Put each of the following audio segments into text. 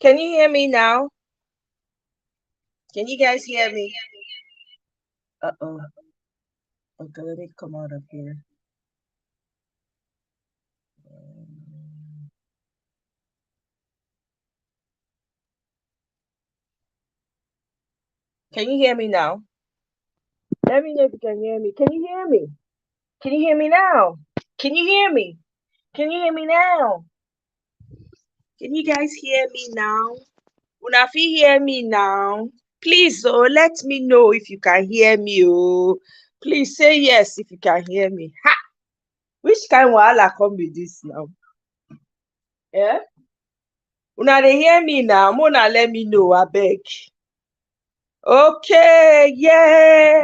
Can you hear me now? Can you guys hear me? Uh-oh. Okay, let me come out of here. Can you hear me now? Let me know if you can hear me. Can you hear me? Can you hear me now? Can you hear me? Can you hear me now? Can you guys hear me now? Una fit hear me now? Please, let me know if you can hear me. Oh, please say yes if you can hear me. Ha! Which kind wahala come with this now? Yeah? Una dey hear me now? Mona let me know, abeg. Okay, yeah.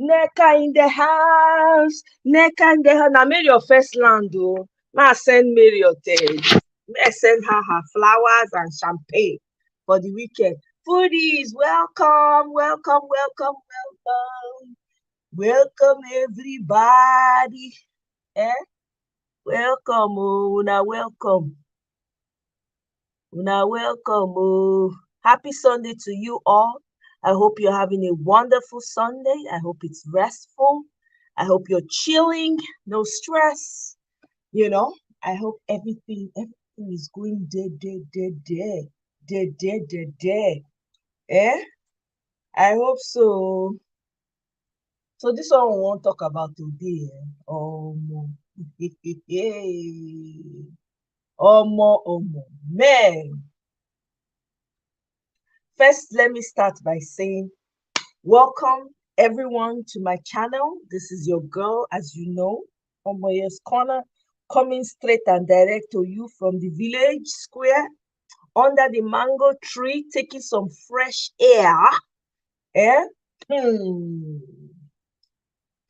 Neka in the house. Neka in the house. Now, Mary your first land, though. Ma send Mary your thing. May send her flowers and champagne for the weekend. Foodies, welcome, welcome, welcome, welcome. Welcome, everybody. Eh? Welcome, oh, una welcome. Una welcome, oh. Happy Sunday to you all. I hope you're having a wonderful Sunday. I hope it's restful. I hope you're chilling, no stress. I hope everything is going day. Eh? I hope so. So this one we want to talk about today. Man. First, let me start by saying welcome everyone to my channel. This is your girl, as you know, Omoye's Corner, coming straight and direct to you from the village square under the mango tree, taking some fresh air.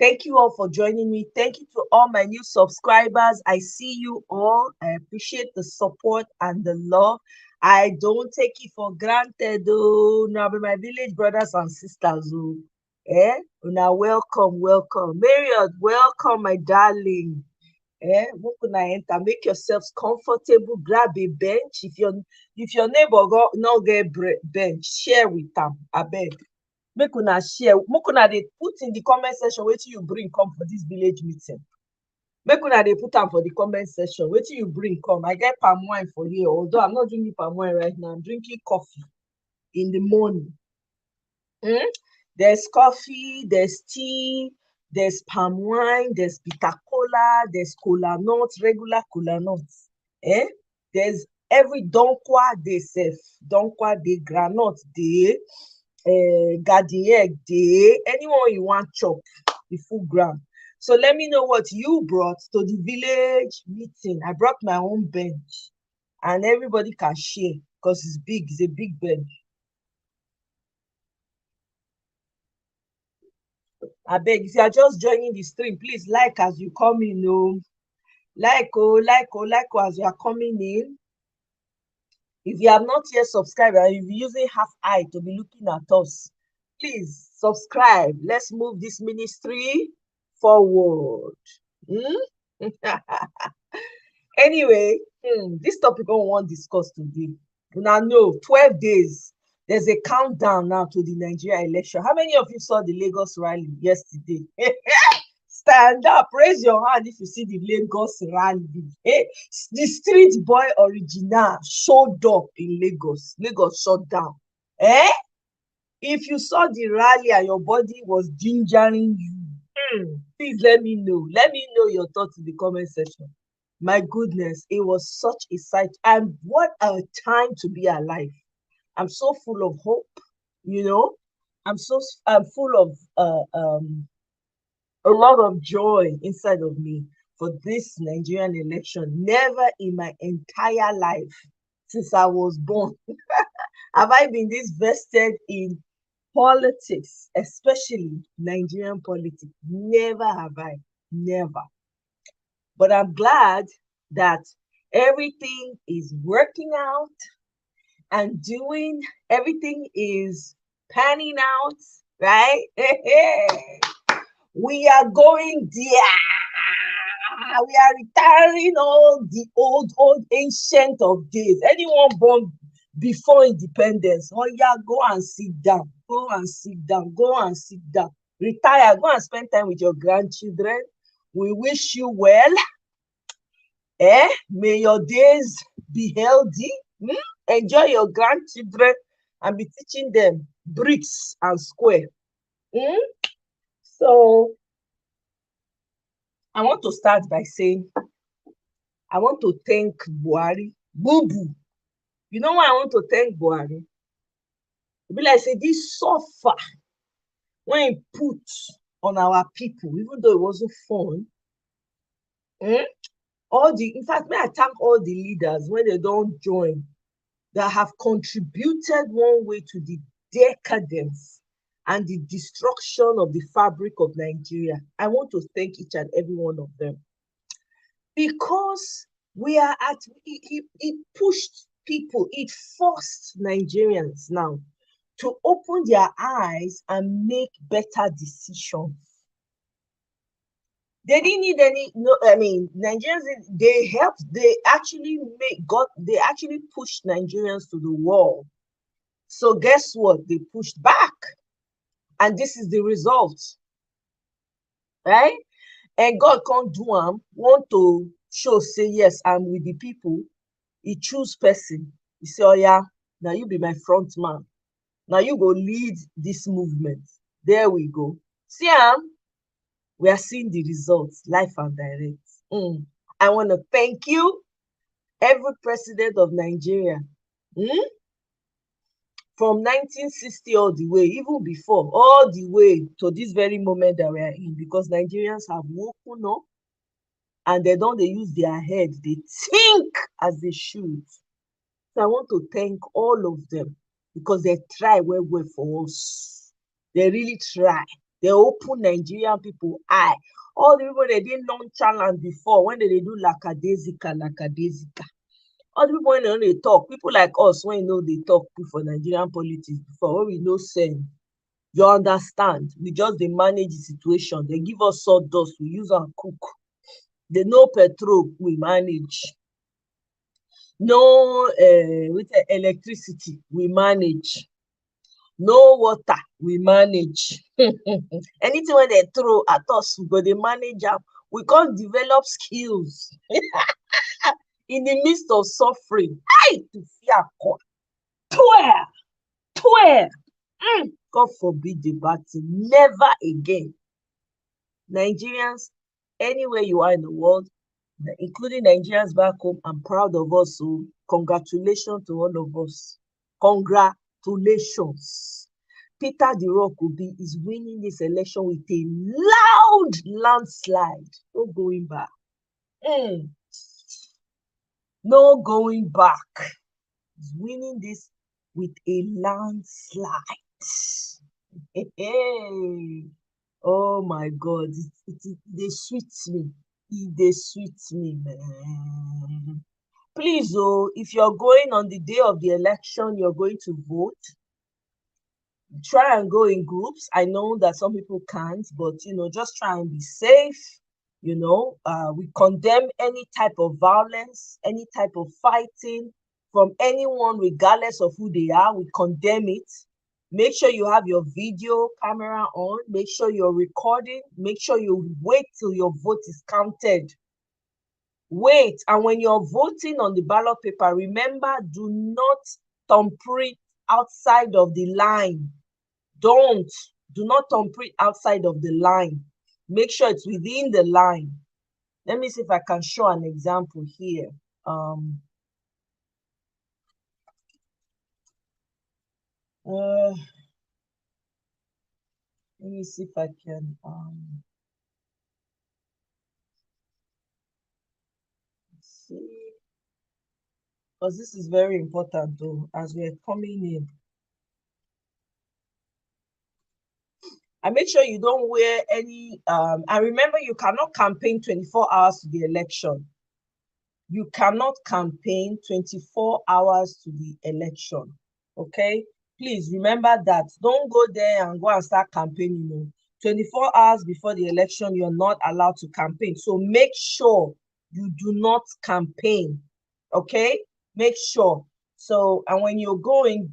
Thank you all for joining me. Thank you to all my new subscribers. I see you all. I appreciate the support and the love. I don't take it for granted, though. Now, my village brothers and sisters, oh. Now, welcome. Marriott, welcome, my darling. Enter, make yourselves comfortable, grab a bench. If your neighbor no get bench, share with them. I beg. Make una share, make una dey put in the comment section wetin you bring come for this village meeting. Make una dey put am for the comment section wetin you bring come. I get palm wine for here, although I'm not drinking palm wine right now. I'm drinking coffee in the morning. There's coffee, there's tea, there's palm wine, there's bitter cola, there's cola nuts, regular cola nuts. There's every donkwa dey sef, donkwa dey, groundnut dey, garden egg dey, anyone you want chop, the full ground. So let me know what you brought to the village meeting. I brought my own bench and everybody can share because it's big, it's a big bench. I beg, if you are just joining the stream, please like as you come in. Like as you are coming in. If you have not yet subscribed and you're using half eye to be looking at us, please subscribe. Let's move this ministry forward. Anyway, this topic I want to discuss today. Now, know 12 days. There's a countdown now to the Nigerian election. How many of you saw the Lagos rally yesterday? Stand up, raise your hand if you see the Lagos rally. The street boy original showed up in Lagos. Lagos shut down. If you saw the rally and your body was gingering you, please let me know. Let me know your thoughts in the comment section. My goodness, it was such a sight. And what a time to be alive. I'm so full of hope, I'm full of a lot of joy inside of me for this Nigerian election. Never in my entire life since I was born have I been this vested in politics, especially Nigerian politics. Never have I. Never. But I'm glad that everything is working out and everything is panning out, right? We are going there. We are retiring all the old ancient of days. Anyone born before independence, oh yeah, go and sit down. Go and sit down. Go and sit down. Retire. Go and spend time with your grandchildren. We wish you well. May your days be healthy. Enjoy your grandchildren and be teaching them bricks and square. So I want to start by saying I want to thank Buhari. Boo boo. You know why I want to thank Buhari? It be like say this suffer when he put on our people, even though it wasn't fun. In fact, may I thank all the leaders when they don't join that have contributed one way to the decadence and the destruction of the fabric of Nigeria. I want to thank each and every one of them. Because we are at, it pushed people, it forced Nigerians now to open their eyes and make better decisions. They didn't need any, no, I mean, Nigerians, they helped, they actually pushed Nigerians to the wall. So guess what? They pushed back. And this is the result. Right? And God can't do want to show, say, yes, I'm with the people. He choose person. He say, oh yeah, now you be my front man. Now you go lead this movement. There we go. See, we are seeing the results, live and direct. I want to thank you, every president of Nigeria. From 1960 all the way, even before, all the way to this very moment that we are in, because Nigerians have woken up and they use their head. They think as they should. So I want to thank all of them because they try well for us. They really try. They open Nigerian people eye. All the people they didn't nonchalant before, when they do lakadezika. All the people when they talk, people like us, when you know they talk for Nigerian politics before, when we know send, you understand. We just they manage the situation. They give us sawdust, we use and cook. They know petrol, we manage. No with electricity, we manage. No water, we manage. Anything when they throw at us, we go they manage up. We can't develop skills in the midst of suffering. To fear God. 12. God forbid the bad thing. Never again. Nigerians, anywhere you are in the world, including Nigerians back home, I'm proud of us. So congratulations to all of us. Congratulations. Peter the Rock Obi is winning this election with a loud landslide. No going back. No going back. He's winning this with a landslide. Oh my God. They sweet me. They sweet me, man. Please, if you're going on the day of the election, you're going to vote, try and go in groups. I know that some people can't, but just try and be safe. We condemn any type of violence, any type of fighting from anyone, regardless of who they are. We condemn it. Make sure you have your video camera on. Make sure you're recording. Make sure you wait till your vote is counted. Wait, and when you're voting on the ballot paper, remember, do not thumbprint outside of the line. Do not thumbprint outside of the line. Make sure it's within the line. Let me see if I can show an example here. Let me see if I can see, because this is very important though, as we're coming in. And make sure you don't wear any, and remember, you cannot campaign 24 hours to the election. You cannot campaign 24 hours to the election, okay? Please remember that. Don't go there and go and start campaigning. 24 hours before the election, you're not allowed to campaign. So make sure you do not campaign. Okay? Make sure. So, and when you're going,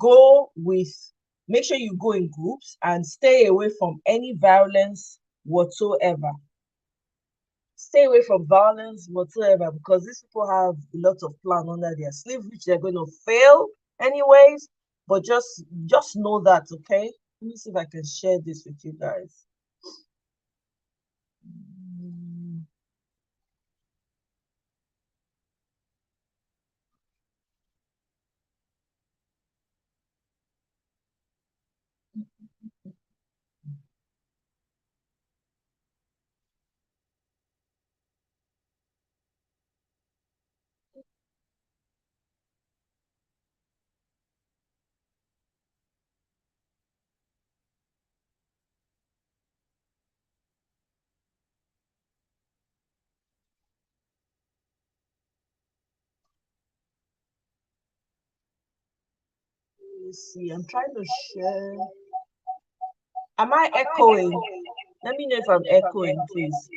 make sure you go in groups and stay away from any violence whatsoever. Stay away from violence whatsoever, because these people have a lot of plan under their sleeve, which they're going to fail anyways. But just know that, okay? Let me see if I can share this with you guys. Let me see. I'm trying to share. Am I echoing? Let me know if I'm echoing, please.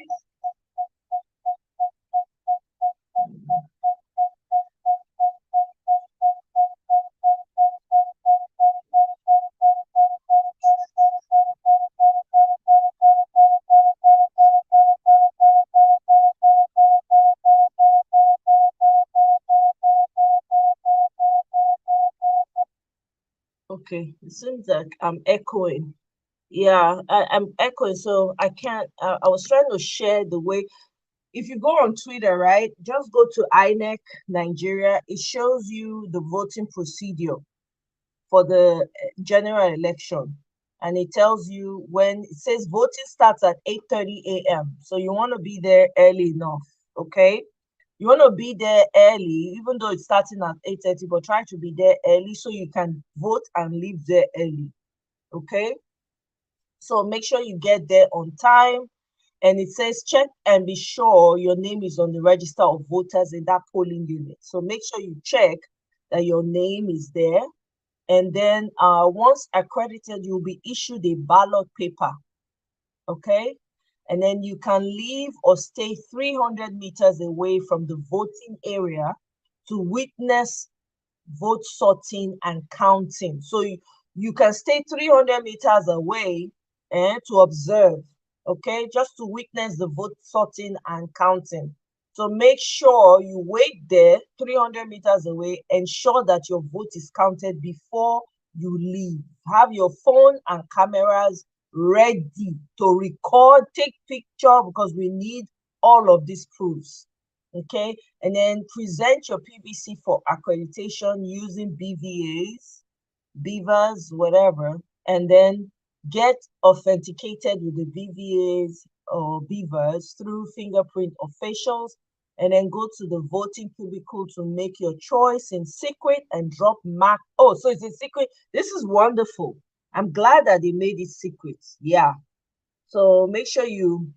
Okay, it seems like I'm echoing. Yeah, I'm echoing, so I can't. I was trying to share the way. If you go on Twitter, right, just go to INEC Nigeria. It shows you the voting procedure for the general election, and it tells you when it says voting starts at 8:30 a.m. So you want to be there early enough, okay? You want to be there early, even though it's starting at 8:30, but try to be there early so you can vote and leave there early, okay? So make sure you get there on time. And it says check and be sure your name is on the register of voters in that polling unit. So make sure you check that your name is there. And then once accredited, you'll be issued a ballot paper. Okay. And then you can leave or stay 300 meters away from the voting area to witness vote sorting and counting. So you can stay 300 meters away to observe, okay, just to witness the vote sorting and counting. So make sure you wait there 300 meters away, ensure that your vote is counted before you leave. Have your phone and cameras ready to record, take picture, because we need all of these proofs. Okay, and then present your PVC for accreditation using BVAs, beavers, whatever, and then get authenticated with the BVAs or beavers through fingerprint or facials, and then go to the voting cubicle to make your choice in secret and drop mark. Oh, so it's a secret. This is wonderful. I'm glad that they made it secret. Yeah. So make sure you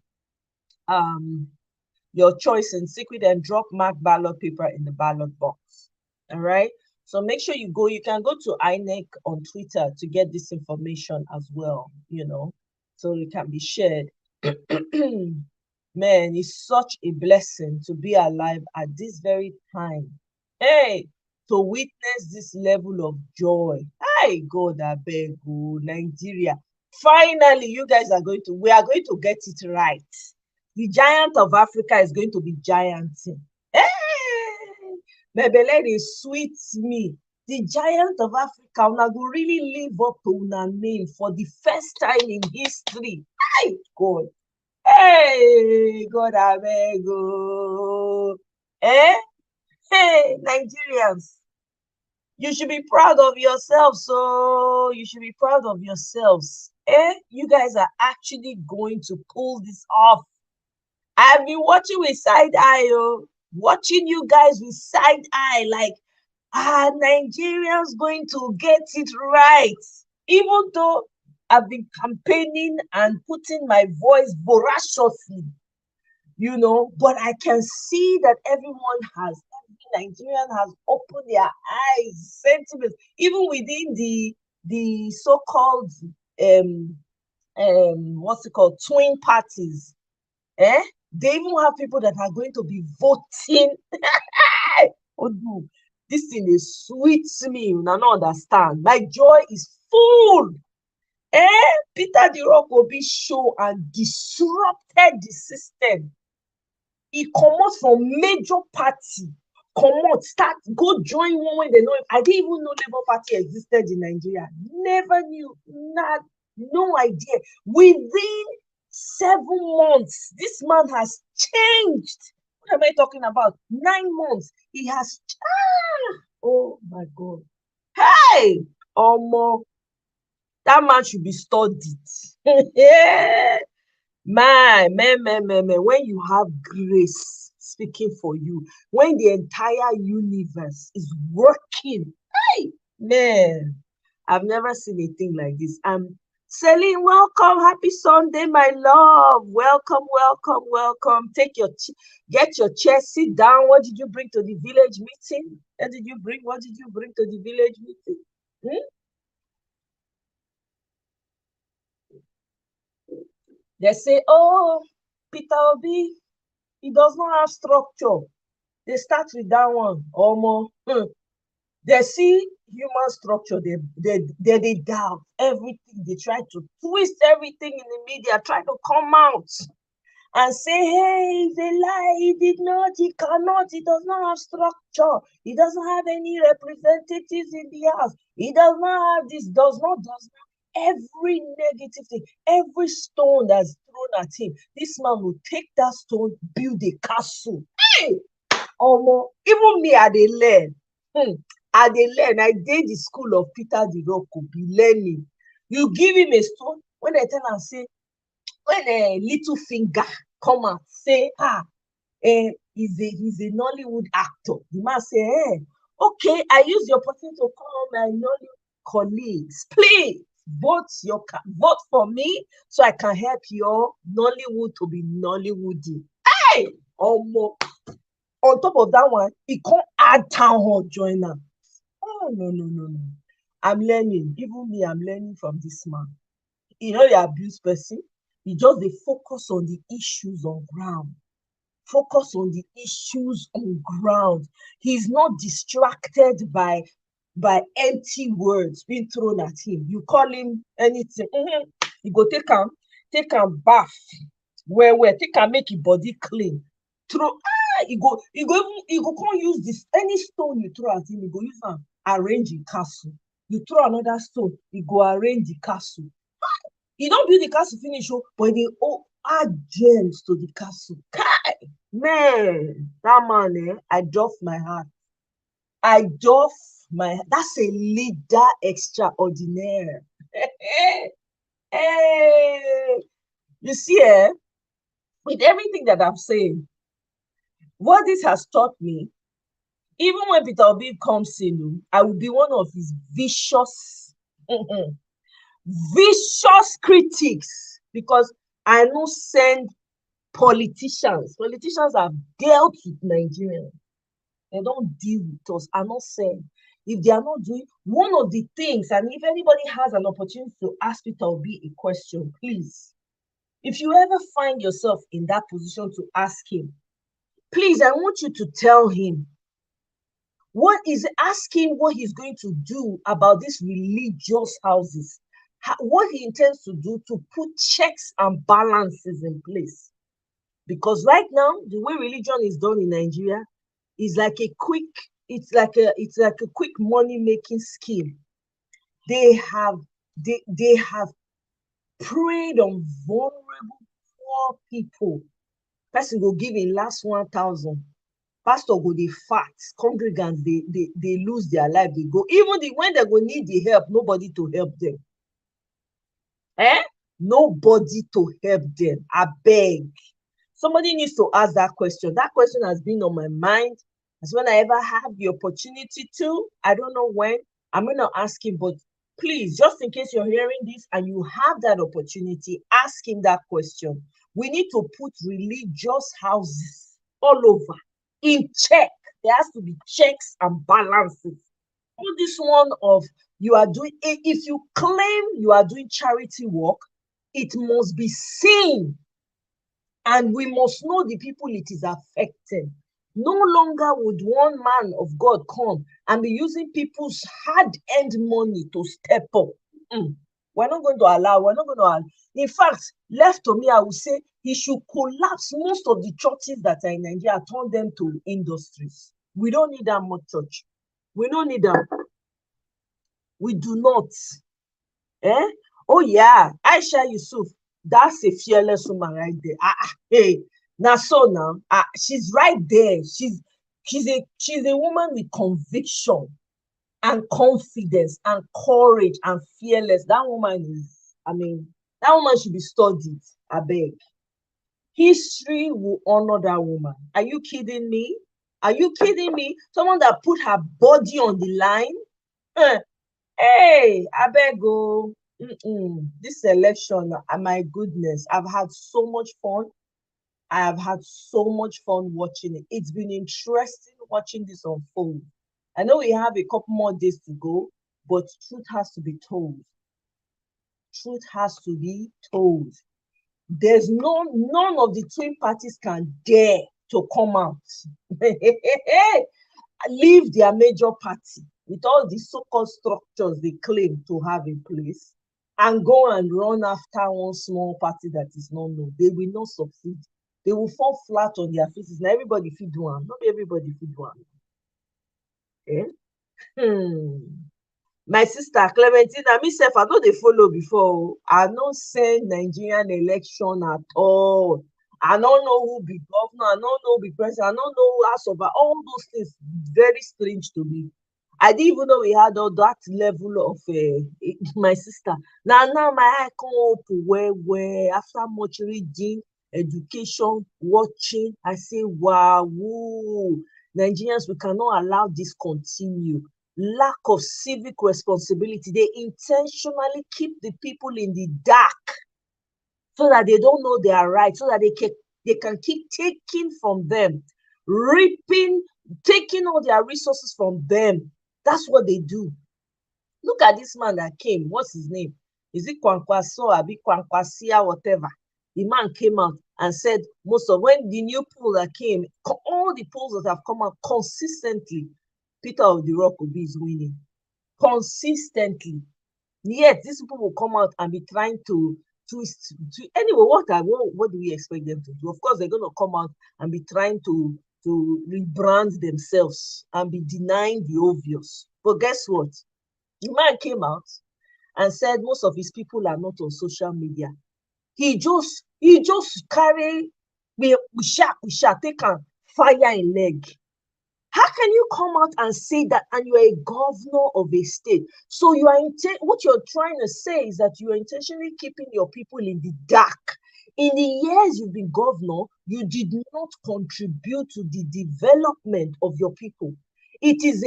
your choice in secret and drop marked ballot paper in the ballot box. All right. So make sure you go. You can go to INEC on Twitter to get this information as well, so it can be shared. Man, it's such a blessing to be alive at this very time. Hey, to witness this level of joy. Hi, God, I beg you, Nigeria. Finally, we are going to get it right. The giant of Africa is going to be gianting. Hey, my belly is sweet me. The giant of Africa, una go really live up to una name for the first time in history. Hi, God. Hey, God, I beg you. Eh? Hey, Nigerians, you should be proud of yourselves. So you should be proud of yourselves. You guys are actually going to pull this off. I've been watching with side eye, watching you guys with side eye, like, Nigerians going to get it right. Even though I've been campaigning and putting my voice voraciously, but I can see that every Nigerian has opened their eyes, sentiments, even within the so-called what's it called, twin parties. They even have people that are going to be voting. Oh, this thing is sweet to me. I don't understand. My joy is full. Peter the Rock will be show and disrupted the system. He comot from major party, comot, start go join one when they know him. I didn't even know Labour Party existed in Nigeria. Never knew, not, no idea. Within 7 months, this man has changed. What am I talking about? 9 months. He has. Oh my God. Hey, Omo, that man should be studied. Man, when you have grace speaking for you, when the entire universe is working, hey, man, I've never seen a thing like this. Celine, welcome. Happy Sunday, my love. Welcome, welcome, welcome. Get your chair, sit down. What did you bring to the village meeting? What did you bring to the village meeting? They say, oh, Peter Obi, he does not have structure. They start with that one. Almost. They see human structure. They doubt everything. They try to twist everything in the media, try to come out and say, hey, it's a lie. He did not. He cannot. He does not have structure. He doesn't have any representatives in the house. He does not have this. Does not. Every negative thing, every stone that's thrown at him, this man will take that stone, build a castle. Hey, even me, I dey learn. I did the school of Peter the Rock, be learning. You give him a stone, when they tell and say, when a little finger come and say, he's a Nollywood actor. The man say, hey, okay, I use the opportunity to call my Nollywood colleagues. Please vote for me so I can help your Nollywood to be Nollywoody. Hey, on top of that one, he can't add town hall joiner. Oh no. I'm learning. Even me, I'm learning from this man. The abuse person. He just they focus on the issues on ground. Focus on the issues on ground. He's not distracted by empty words being thrown at him. You call him anything, you go take him bath, where take him make his body clean. He go can't use this any stone you throw at him. He go use am arrange the castle. You throw another stone, he go arrange the castle. He don't build the castle finish, but they all add gems to the castle. Man, that man, I doff my heart. That's a leader extraordinaire. Hey, you see, with everything that I'm saying, what this has taught me, even when Peter Obi comes in, I will be one of his vicious critics, because I know send politicians have dealt with Nigerians. They don't deal with us. I'm not saying if they are not doing one of the things, and if anybody has an opportunity to ask Peter Obi a question, please, if you ever find yourself in that position to ask him, please, I want you to tell him ask him what he's going to do about these religious houses, what he intends to do to put checks and balances in place. Because right now, the way religion is done in Nigeria is like a quick money-making scheme. They have preyed on vulnerable, poor people. Person go give a last 1,000. Pastor go dey fat. Congregants they lose their life. They go even when they go need the help, nobody to help them. Nobody to help them. I beg. Somebody needs to ask that question. That question has been on my mind. As when I ever have the opportunity to, I don't know when, I'm going to ask him, but please, just in case you're hearing this and you have that opportunity, ask him that question. We need to put religious houses all over in check. There has to be checks and balances. All this one of you are doing, if you claim you are doing charity work, It must be seen. And we must know the people it is affecting. No longer would one man of God come and be using people's hard-earned money to step up. We're not going to allow. In fact, left to me, I would say he should collapse most of the churches that are in Nigeria, turn them to industries. We don't need that much church. We don't need that. We do not. Oh yeah, Aisha Yusuf, that's a fearless woman right there. Hey, now so now, she's right there. She's a woman with conviction and confidence and courage and fearless. That woman that woman should be studied. I beg. History will honor that woman. Are you kidding me? Are you kidding me? Someone that put her body on the line. Hey, I beg go. This election, my goodness, I've had so much fun. I have had so much fun watching it. It's been interesting watching this unfold. I know we have a couple more days to go, but truth has to be told. Truth has to be told. There's none of the twin parties can dare to come out. Leave their major party with all the so-called structures they claim to have in place and go and run after one small party that is not known. They will not succeed. They will fall flat on their faces. Now everybody feed one. Not everybody feed one. My sister Clementina, myself, I know they follow before. I don't send Nigerian election at all. I don't know who be governor, I don't know who be president, I don't know who House of all those things. Very strange to me. I didn't even know we had all that level of my sister. Now my eye come up where after much reading, education, watching, I say, wow, woo. Nigerians, we cannot allow this continue. Lack of civic responsibility. They intentionally keep the people in the dark so that they don't know they are right, so that they can keep taking from them, taking all their resources from them. That's what they do. Look at this man that came. What's his name? Is it Kwankwaso, Abi Kwankwasia, whatever? The man came out and said when the new poll that came, all the polls that have come out consistently, Peter of the Rock Obi is winning. Consistently. Yet these people will come out and be trying to twist. Anyway, what do we expect them to do? Of course, they're going to come out and be trying to rebrand themselves and be denying the obvious. But guess what? The man came out and said most of his people are not on social media. He just carry we shall take a fire in leg. How can you come out and say that and you are a governor of a state? So you are what you're trying to say is that you are intentionally keeping your people in the dark. In the years you've been governor, you did not contribute to the development of your people. It is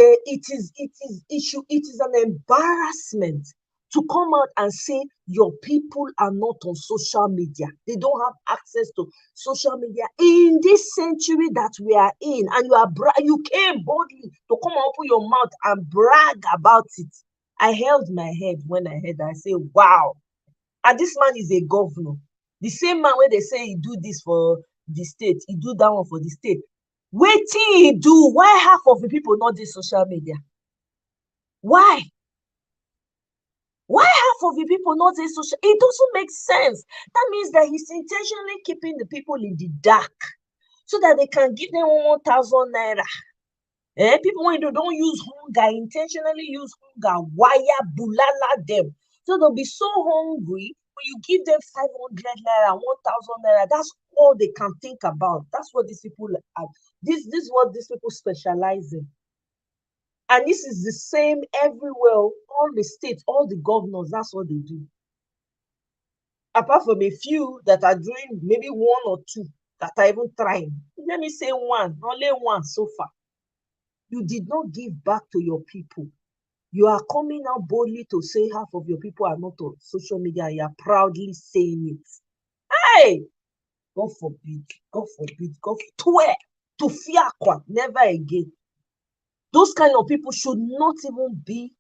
an embarrassment to come out and say your people are not on social media. They don't have access to social media in this century that we are in. And you came boldly to come and open your mouth and brag about it. I held my head when I heard that. I say, wow. And this man is a governor. The same man where they say he do this for the state, he do that one for the state. Wait till he do. Why half of the people not do social media? Why? Why half of the people not say social? It doesn't make sense. That means that he's intentionally keeping the people in the dark so that they can give them 1,000 naira. People when they don't use hunger, intentionally use hunger, wire bulala them. So they'll be so hungry when you give them 500 naira, 1,000 naira. That's all they can think about. That's what these people are. This is what these people specialize in. And this is the same everywhere, all the states, all the governors, that's what they do. Apart from a few that are doing maybe one or two that are even trying. Let me say one, only one so far. You did not give back to your people. You are coming out boldly to say half of your people are not on social media and you are proudly saying it. Hey! God forbid, God forbid, God swear to fear, never again. Those kind of people should not even be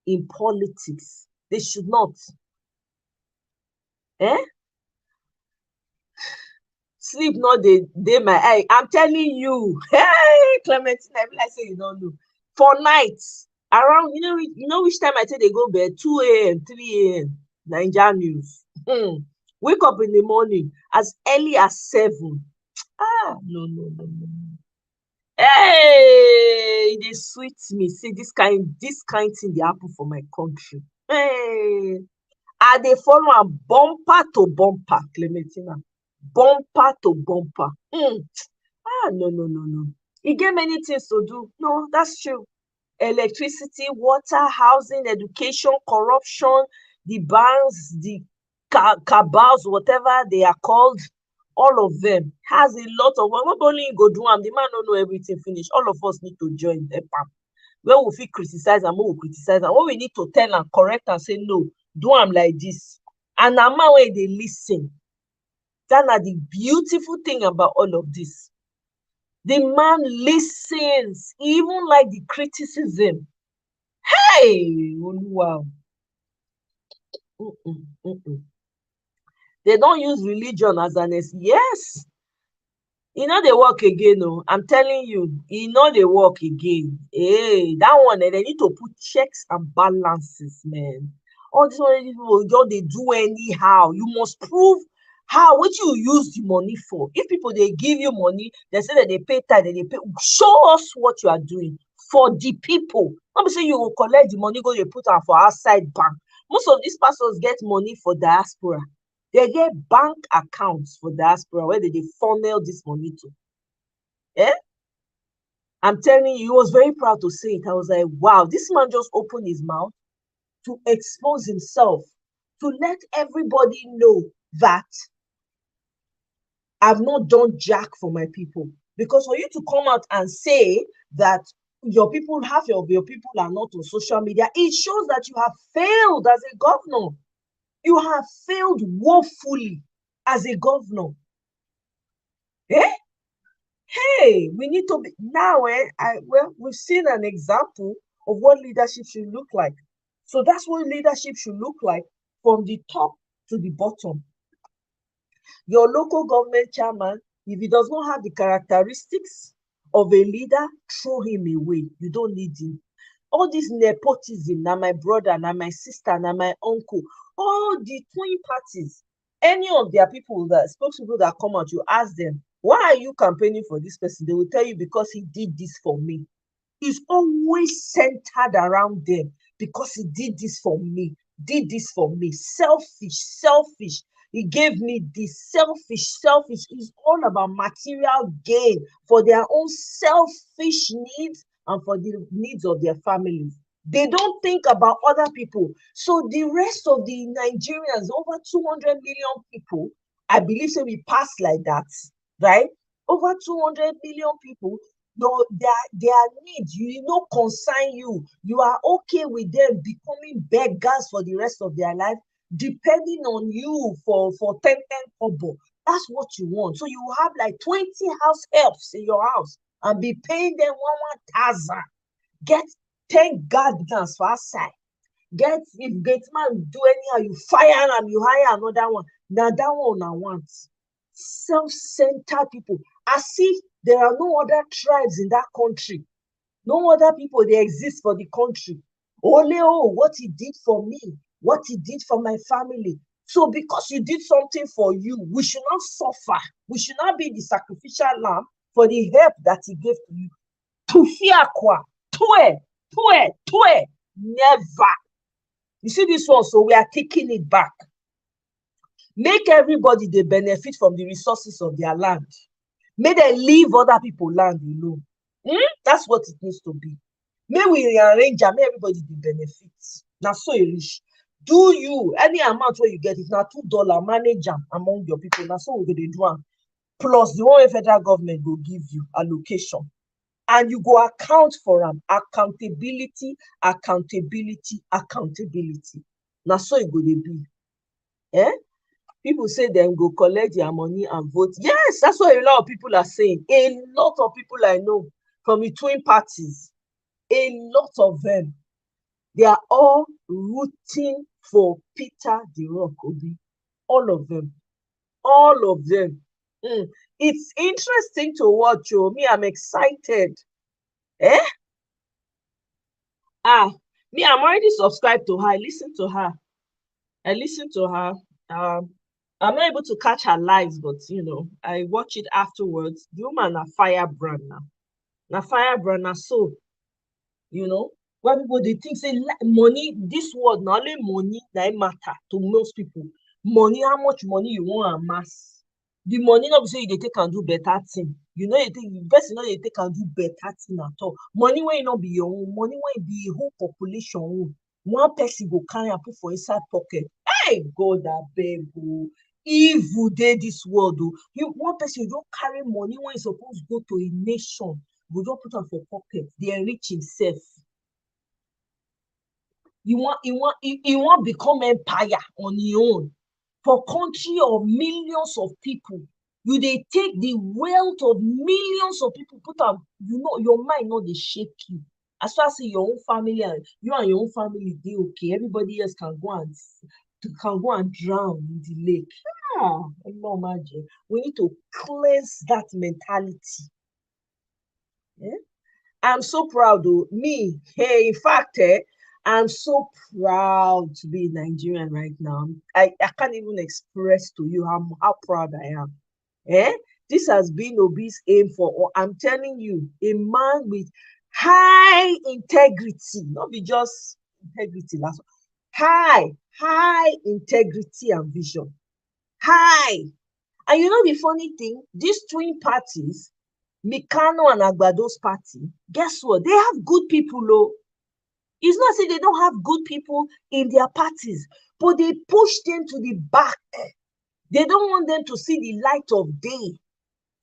in politics. They should not. sleep not dey my eye. I'm telling you, hey, Clementine, I be like say you don't know. For nights, around, which time I say they go bed? 2 a.m., 3 a.m. Nigeria news. Wake up in the morning as early as 7. No, no, no, no. Hey, they sweet me. See, this kind thing dey happen for my country. Hey, I dey follow am bumper to bumper, Clementina. Bumper to bumper. No, no, no, no. E get many things to do. No, that's true. Electricity, water, housing, education, corruption, the banks, the cabals, whatever they are called, all of them has a lot of work. Not only you go do am, the man no know everything finish. All of us need to join help am. When we fit criticize am, we will criticize am. When we need to tell am, correct am, say no, do am like this. And na man wey dey lis ten. That na the beautiful thing about all of this. The man listens, he even like the criticism. Hey, Oluwa. They don't use religion as an yes. E no dey work again. I'm telling you, e no dey work again. Hey, that one, they need to put checks and balances, man. All these people just dey do anyhow. You must prove how, what you use the money for. If people they give you money, they say that they pay tithe, they pay. Show us what you are doing for the people. Not be say you will collect the money, go you put am for outside bank. Most of these pastors get money for diaspora. They get bank accounts for diaspora where they funnel this money to. Eh? I'm telling you, he was very proud to say it. I was like, wow, this man just opened his mouth to expose himself, to let everybody know that I've not done jack for my people. Because for you to come out and say that your people, half of your people are not on social media, it shows that you have failed as a governor. You have failed woefully as a governor. Eh? Hey, we need to be now. We've seen an example of what leadership should look like. So that's what leadership should look like from the top to the bottom. Your local government chairman, if he does not have the characteristics of a leader, throw him away. You don't need him. All this nepotism, now my brother, now my sister, now my uncle, all the twin parties, any of their people, that spokespeople that come out, you ask them, why are you campaigning for this person? They will tell you, because he did this for me. It's always centered around them, because he did this for me, selfish. He gave me this, selfish. It's all about material gain for their own selfish needs and for the needs of their families. They don't think about other people. So the rest of the Nigerians, over 200 million people, I believe so we pass like that, right? Over 200 million people, their needs, concern you. You are okay with them becoming beggars for the rest of their life, depending on you for 10 kobo. That's what you want. So you have like 20 house helps in your house and be paying them 1,000. Get 10 guardians for outside. If gateman do anyhow, you fire them, you hire another one. Now that one I want. Self-centered people, as if there are no other tribes in that country, no other people they exist for the country. Only what he did for me, what he did for my family. So because you did something for you, we should not suffer. We should not be the sacrificial lamb for the help that he gave to you. Tufiakwa, tue, never. You see this one, so we are taking it back. Make everybody they benefit from the resources of their land. May they leave other people land alone. That's what it needs to be. May we rearrange and may everybody be benefits. Now so you rich. Do you any amount where you get, if not $2, manage them among your people. Now so we're going to do one. Plus the one federal government will give you allocation. And you go account for them. Accountability. Now so it going to be. Eh? People say them go collect their money and vote. Yes, that's what a lot of people are saying. A lot of people I know from the twin parties, a lot of them, they are all rooting for Peter the Rock Obi. All of them. It's interesting to watch. Oh, me, I'm excited. Eh? Ah, me, I'm already subscribed to her. I listen to her. I listen to her. Um, I'm not able to catch her lives, but I watch it afterwards. The woman a firebrand now. Na firebrand na so, why people they think say money, this world na only money that matter to most people. Money, how much money you want amass. The money not be say you dey take and do better thing. You think the person no dey take and do better thing at all. Money wey no be your own, money wey be whole population own. One person go carry am put for inside pocket. Hey God abeg o. Evil dey this world o. One person go just carry money wey e suppose go to a nation, go just put am for pocket, dey enrich himself. He want become empire on him own for country of millions of people. You dey take the wealth of millions of people put am, your mind no dey shake you. As far as say your own family and you and your own family dey okay, everybody else can go and drown in the lake. Imagine. We need to cleanse that mentality. I'm so proud of me. Hey, in fact, I'm so proud to be Nigerian right now. I can't even express to you how proud I am. Eh? This has been Obi's aim for, I'm telling you, a man with high integrity, not be just integrity, that's high integrity and vision. High. And the funny thing, these twin parties, Mikano and Agbado's party, guess what? They have good people, though. It's not say they don't have good people in their parties, but they push them to the back. They don't want them to see the light of day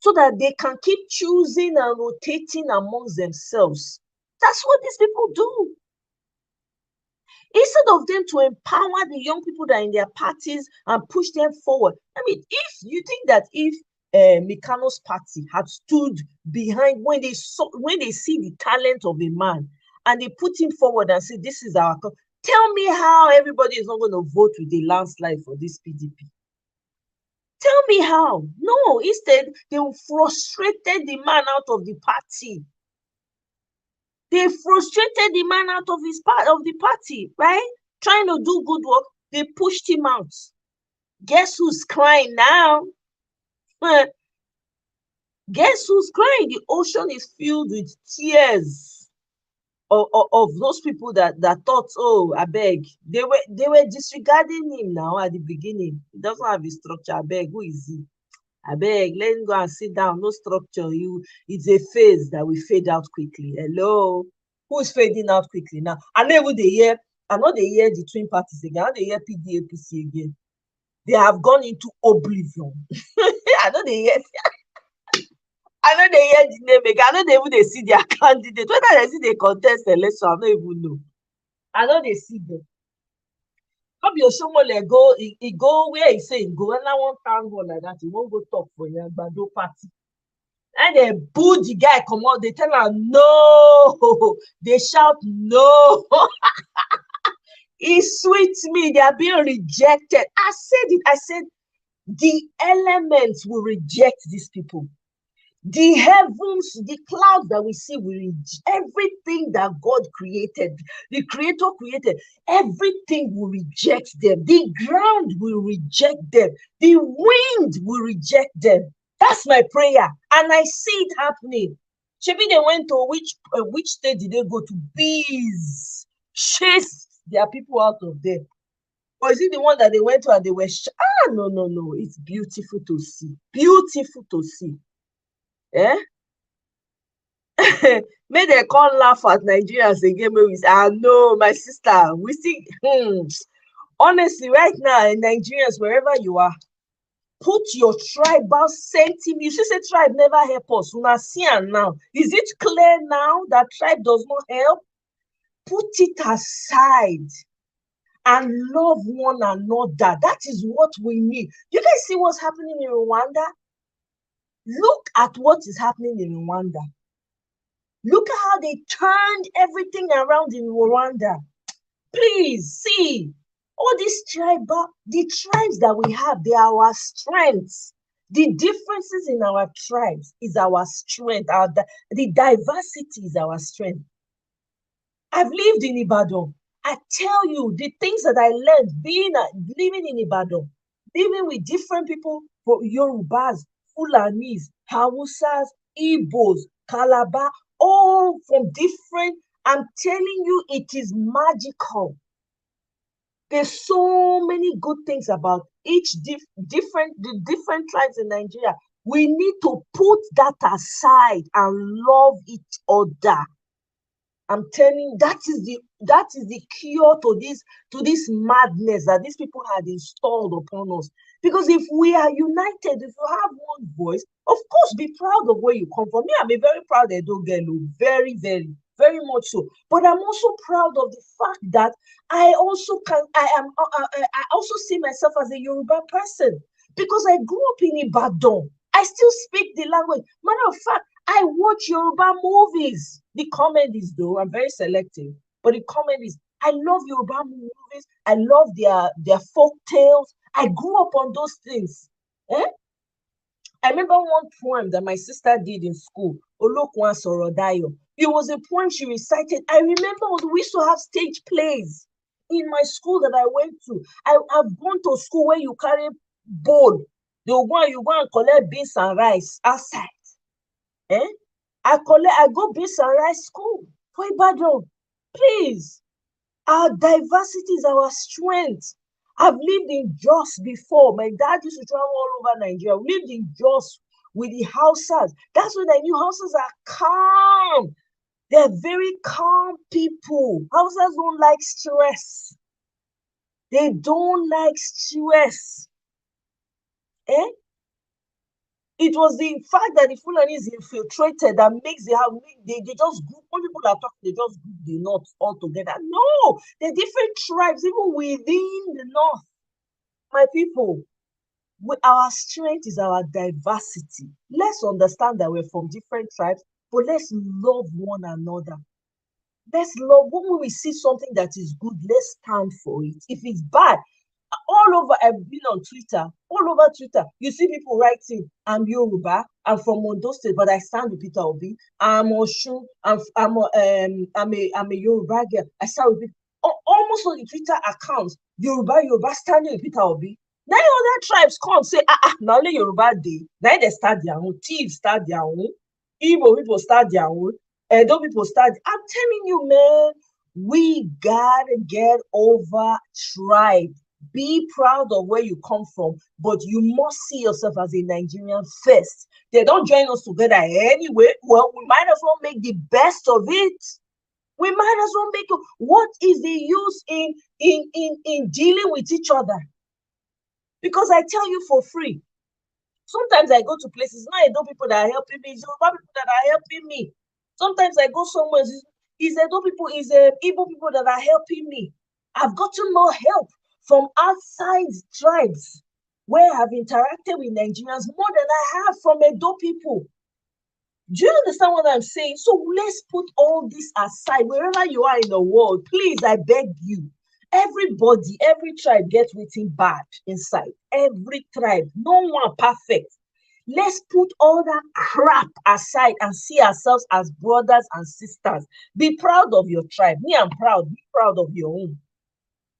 so that they can keep choosing and rotating amongst themselves. That's what these people do. Instead of them to empower the young people that are in their parties and push them forward. I mean, if you think that if Mikano's party had stood behind when they see the talent of a man and they put him forward and say, this is our, tell me how everybody is not going to vote with a landslide for this PDP. Tell me how. No, instead, they frustrated the man out of the party. They frustrated the man out of the party, right? Trying to do good work, they pushed him out. Guess who's crying now? Guess who's crying? The ocean is filled with tears of those people that thought, oh, I beg. They were disregarding him now at the beginning. He doesn't have a structure. I beg, who is he? I beg, let him go and sit down. No structure. It's a phase that will fade out quickly. Hello? Who's fading out quickly now? I know they hear the twin parties again. I know they hear PDAPC again. They have gone into oblivion. I know they hear the name again. I know they even see their candidate. Whether they see they contest election, I don't even know. I know they see them. Come your Shomole go where he say he go. And I want town hall like that. He won't go talk for your Gbado party. And they boo the guy, come out. They tell him no. They shout no. It sweets me. They are being rejected. I said it. I said the elements will reject these people. The heavens, the clouds that we see will reject everything that God created. The Creator created. Everything will reject them. The ground will reject them. The wind will reject them. That's my prayer. And I see it happening. Maybe they went to which state did they go to? Bees. Chase their people out of there. Or is it the one that they went to and they were no. It's beautiful to see. Beautiful to see. Eh? May they come laugh at Nigerians again. We say, no, my sister, we see. Honestly, right now, Nigerians, wherever you are, put your tribal sentiment. You should say tribe never help us. Una see am now. Is it clear now that tribe does not help? Put it aside and love one another. That is what we need. You guys see what's happening in Rwanda? Look at what is happening in Rwanda. Look at how they turned everything around in Rwanda. Please see all these the tribes that we have, they are our strengths. The differences in our tribes is our strength. The diversity is our strength. I've lived in Ibadan. I tell you, the things that I learned living in Ibadan, living with different people, for Yorubas, Fulanis, Hausas, Igbos, Calabar, all from different. I'm telling you, it is magical. There's so many good things about the different tribes in Nigeria. We need to put that aside and love each other. I'm telling you, that is the cure to this madness that these people had installed upon us. Because if we are united, if you have one voice, of course, be proud of where you come from. Me, I'm a very proud Edo girl, very, very, very much so. But I'm also proud of the fact that I also see myself as a Yoruba person because I grew up in Ibadan. I still speak the language. Matter of fact, I watch Yoruba movies. The comedies, though, I'm very selective. But the comedies, I love Yoruba movies. I love their folk tales. I grew up on those things. Eh? I remember one poem that my sister did in school, Olokwan Sorodayo. It was a poem she recited. I remember we used to have stage plays in my school that I went to. I've gone to school where you carry bowl. You go and collect beans and rice outside. Eh? I go beans and rice school for Ibadan. Please, our diversity is our strength. I've lived in Jos before. My dad used to travel all over Nigeria. We lived in Jos with the Hausas. That's when I knew Hausas are calm. They're very calm people. Hausas don't like stress. They don't like stress. Eh? It was the fact that the Fulani is infiltrated that makes they just group. When people are talking, they just group the North all together. No, they're different tribes, even within the North. My people, our strength is our diversity. Let's understand that we're from different tribes, but let's love one another. Let's love. When we see something that is good, let's stand for it. If it's bad, all over, I've been on Twitter, all over Twitter, you see people writing, I'm Yoruba, I'm from Ondo State, but I stand with Peter Obi. I'm Oshun, I'm a Yoruba girl. I stand with people. Almost on the Twitter accounts, Yoruba standing with Peter Obi. Now other tribes come say, now only Yoruba day. Now they start their own, Thieves start their own, Igbo people start their own, Edo people start. I'm telling you, man, we gotta get over tribe. Be proud of where you come from, but you must see yourself as a Nigerian first. They don't join us together anyway. Well, we might as well make the best of it. We might as well make it. What is the use in dealing with each other? Because I tell you for free, sometimes I go to places, not Edo people that are helping me, it's Yoruba people that are helping me. Sometimes I go somewhere, it's Edo people, it's Igbo people that are helping me. I've gotten more help from outside tribes where I've interacted with Nigerians more than I have from Edo people. Do you understand what I'm saying? So let's put all this aside. Wherever you are in the world, please, I beg you. Everybody, every tribe gets written bad inside. Every tribe, no one perfect. Let's put all that crap aside and see ourselves as brothers and sisters. Be proud of your tribe. Me, I'm proud. Be proud of your own.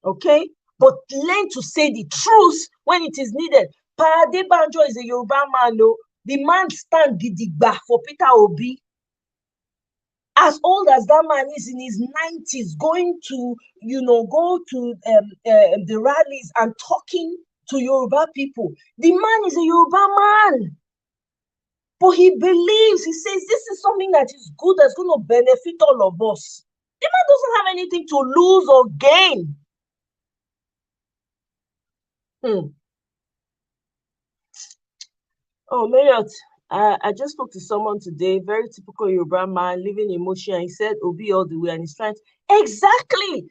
Okay? But learn to say the truth when it is needed. Pa Adebanjo is a Yoruba man, no? The man stand gidigba for Peter Obi. As old as that man is in his 90s, going to, go to the rallies and talking to Yoruba people. The man is a Yoruba man. But he believes, he says, this is something that is good, that's going to benefit all of us. The man doesn't have anything to lose or gain. Oh, Marriott, I just spoke to someone today, very typical Yoruba man, living in Moshi, and he said Obi all the way, and he's trying to... Exactly!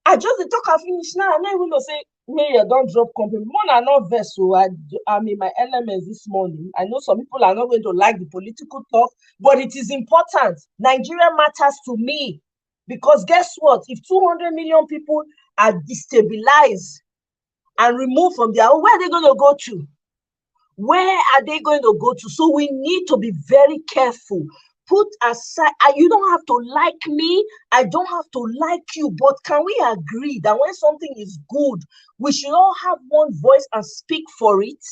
I just the talk I finish now. I'm not even going to say, Marriott, don't drop company. More are not vessel. I'm in my elements this morning. I know some people are not going to like the political talk, but it is important. Nigeria matters to me. Because guess what? If 200 million people are destabilized and removed from their own, where are they going to go to? Where are they going to go to? So we need to be very careful. Put aside, you don't have to like me, I don't have to like you, but can we agree that when something is good, we should all have one voice and speak for it?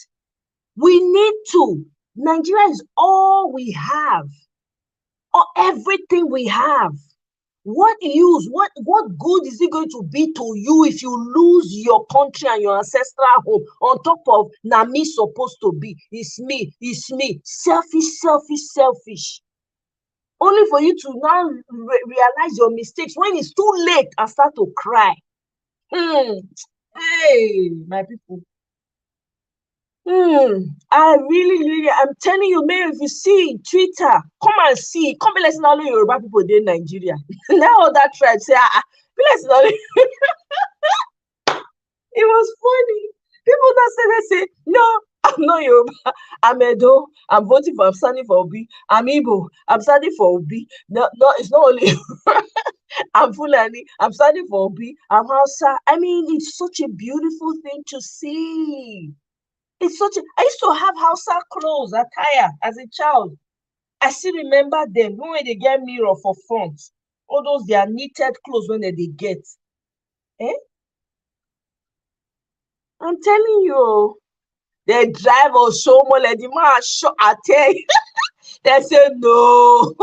We need to. Nigeria is all we have, or everything we have. What use, what good is it going to be to you if you lose your country and your ancestral home on top of na me supposed to be? It's me. Selfish, selfish, selfish. Only for you to now realize your mistakes when it's too late and start to cry. Hey, my people. I really, I'm telling you, Mary, if you see Twitter, come and see. Come and listen to all Yoruba people in Nigeria. Now that tribe say, listen only. It was funny. People that say, no, I'm not Yoruba. I'm Edo. I'm standing for Obi. I'm Igbo. I'm standing for Obi. No, it's not only. I'm Fulani. I'm standing for Obi. I'm Hausa. I mean, it's such a beautiful thing to see. It's such a. I used to have Hausa clothes, attire as a child. I still remember them when they get mirror for front. All those their knitted clothes when they get. Eh? I'm telling you, they drive or show more like the man show. I tell you, they say no.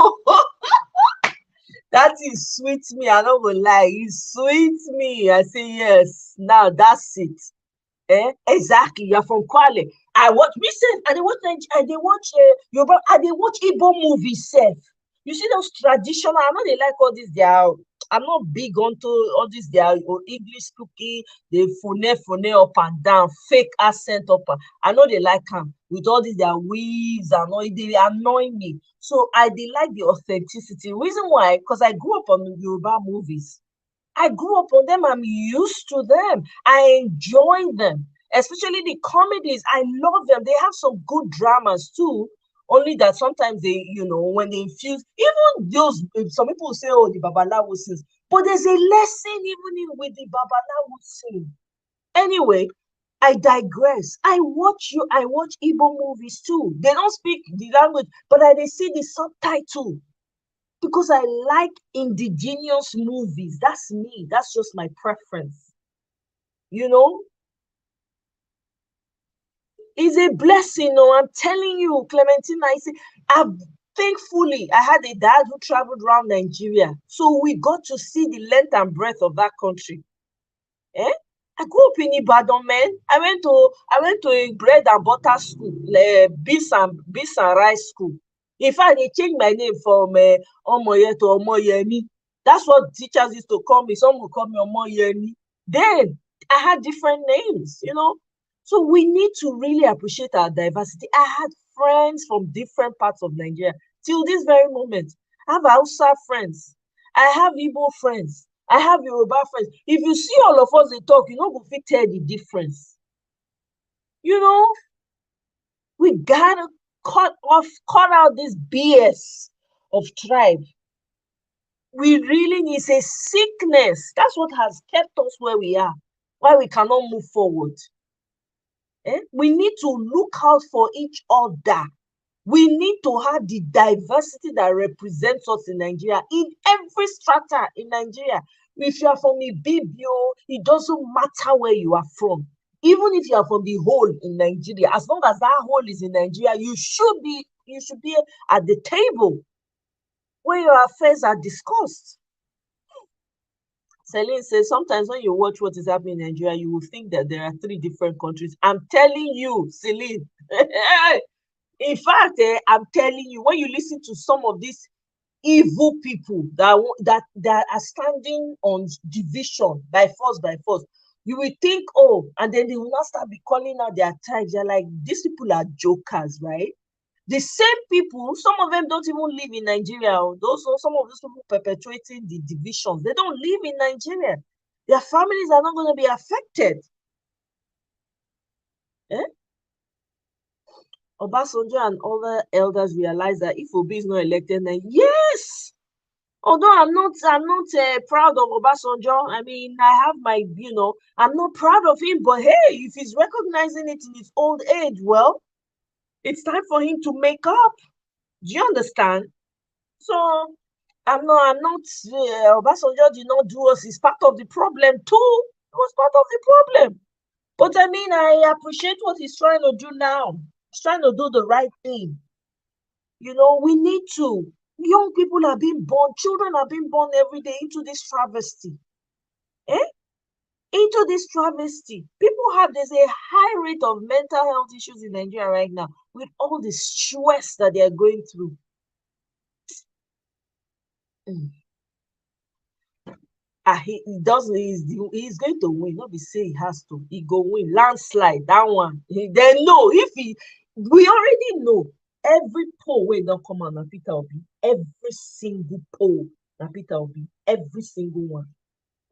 That is sweet me. I don't gonna lie, it's sweet me. I say yes. Now that's it. Exactly. You're from Kwale. I watch recent and they watch Yoruba and they watch Igbo movies self. You see those traditional, I know they like all this, I'm not big onto all this their English speaking, they phone up and down, fake accent up. I know they like them with all these their weaves and all, they annoy me. So they like the authenticity. Reason why, because I grew up on Yoruba movies. I grew up on them. I'm used to them. I enjoy them, especially the comedies. I love them. They have some good dramas too. Only that sometimes they, when they infuse, even those, some people say, oh, the Babalawo scenes, but there's a lesson even with the Babalawo scene. Anyway, I digress. I watch Igbo movies too. They don't speak the language, but they see the subtitle because I like indigenous movies. That's me. That's just my preference. You know, it's a blessing. I'm telling you, Clementina. Thankfully, I had a dad who traveled around Nigeria, so we got to see the length and breadth of that country. I grew up in Ibadan, man. I went to a bread and butter school, beans and rice school. In fact, they changed my name from Omoye to Omoyemi. That's what teachers used to call me. Some would call me Omoyemi. Then I had different names. So we need to really appreciate our diversity. I had friends from different parts of Nigeria till this very moment. I have Hausa friends. I have Igbo friends. I have Yoruba friends. If you see all of us they talk, you know go fit tell the difference. We gotta cut out this BS of tribe. We really need a sickness. That's what has kept us where we are, why we cannot move forward. We need to look out for each other. We need to have the diversity that represents us in Nigeria, in every strata in Nigeria. If you are from Ibibio, it doesn't matter where you are from. Even if you are from the whole in Nigeria, as long as that whole is in Nigeria, you should be at the table where your affairs are discussed. Celine says, sometimes when you watch what is happening in Nigeria, you will think that there are 3 different countries. I'm telling you, Celine. In fact, I'm telling you, when you listen to some of these evil people that are standing on division by force, you will think, oh, and then they will not start be calling out their tribes. They're like, these people are jokers, right? The same people, some of them don't even live in Nigeria. Some of those people perpetuating the divisions, they don't live in Nigeria. Their families are not going to be affected. Obasanjo and other elders realize that if Obi is not elected, then yes. Although I'm not proud of Obasanjo. I mean, I have my, I'm not proud of him. But hey, if he's recognizing it in his old age, well, It's time for him to make up. Do you understand? So I'm not Obasanjo did not do us. He's part of the problem too. It was part of the problem. But I mean, I appreciate what he's trying to do now. He's trying to do the right thing. We need to. Young people are being born, children are being born every day into this travesty. Eh? Into this travesty. There's a high rate of mental health issues in Nigeria right now with all the stress that they are going through. Mm. He's going to win. Not be say he has to. He go win. Landslide, that one. Then no, we already know every poll wey don come out na Peter Obi. Every single poll na Peter Obi. Every single one.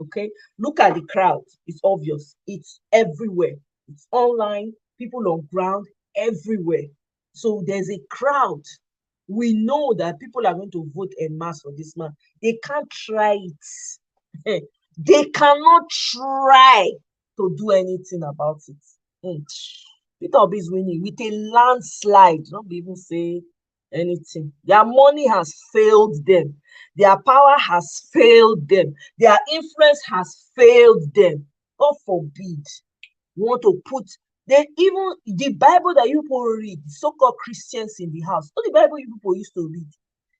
Okay, look at the crowd. It's obvious. It's everywhere. It's online. People on ground everywhere. So there's a crowd. We know that people are going to vote en masse for this man. They can't try it. They cannot try to do anything about it. Peter Obi is winning with a landslide. Not even say anything. Their money has failed them. Their power has failed them. Their influence has failed them. God forbid. You want to put even the Bible that you people read, so-called Christians in the house, all the Bible you people used to read.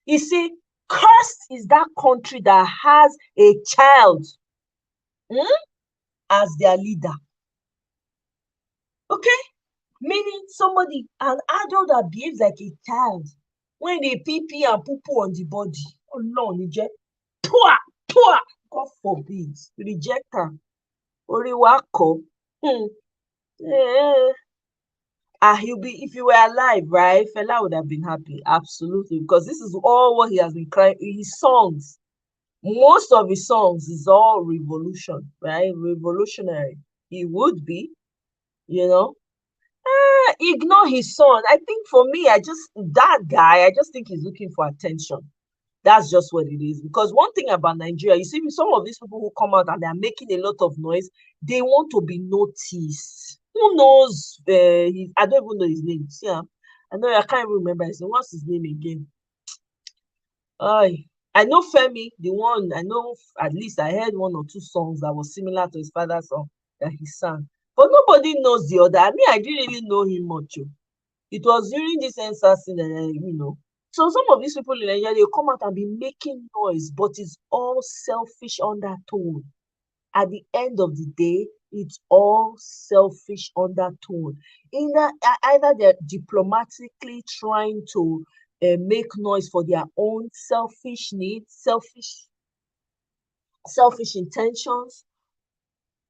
You see, cursed is that country that has a child as their leader. Okay? Meaning somebody, an adult that behaves like a child when they pee and poo on the body. Oh no, reject. God forbid. Reject them. Oriwako. He'll be, if you were alive, right? Fela would have been happy. Absolutely. Because this is all what he has been crying. His songs, most of his songs is all revolution, right? Revolutionary. He would be, ignore his son. I think for me, I just think he's looking for attention. That's just what it is. Because one thing about Nigeria, you see, some of these people who come out and they're making a lot of noise, they want to be noticed. Who knows? I don't even know his name. See, I can't even remember his name. What's his name again? I know Femi, the one. I know, at least I heard one or two songs that was similar to his father's song that he sang. But nobody knows the other. I mean, I didn't really know him much. It was during this NSAS that, So some of these people in Nigeria, they come out and be making noise, but it's all selfish undertone. At the end of the day, it's all selfish undertone. Either they're diplomatically trying to make noise for their own selfish needs, selfish intentions,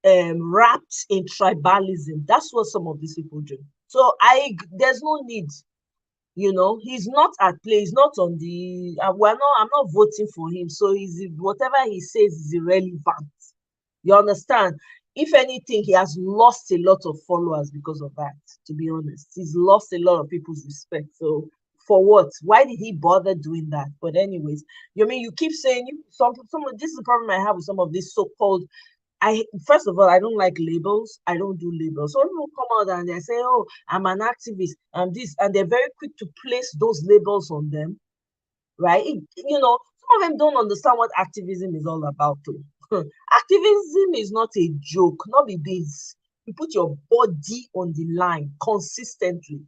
wrapped in tribalism. That's what some of these people do. So there's no need. He's not at play. He's not on the. I'm not voting for him. So whatever he says is irrelevant. You understand? If anything, he has lost a lot of followers because of that. To be honest, he's lost a lot of people's respect. So for what? Why did he bother doing that? But anyways, you keep saying some. This is the problem I have with some of these so-called. First of all, I don't like labels. I don't do labels. So people come out and they say, "Oh, I'm an activist. I'm this," and they're very quick to place those labels on them, right? Some of them don't understand what activism is all about. Too. Activism is not a joke. Not be this. You put your body on the line consistently,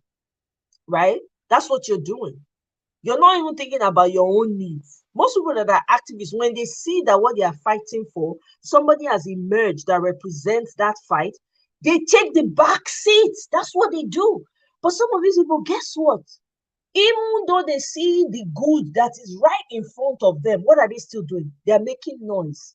right? That's what you're doing. You're not even thinking about your own needs. Most people that are activists, when they see that what they are fighting for, somebody has emerged that represents that fight, they take the back seats. That's what they do. But some of these people, guess what? Even though they see the good that is right in front of them, what are they still doing? They are making noise.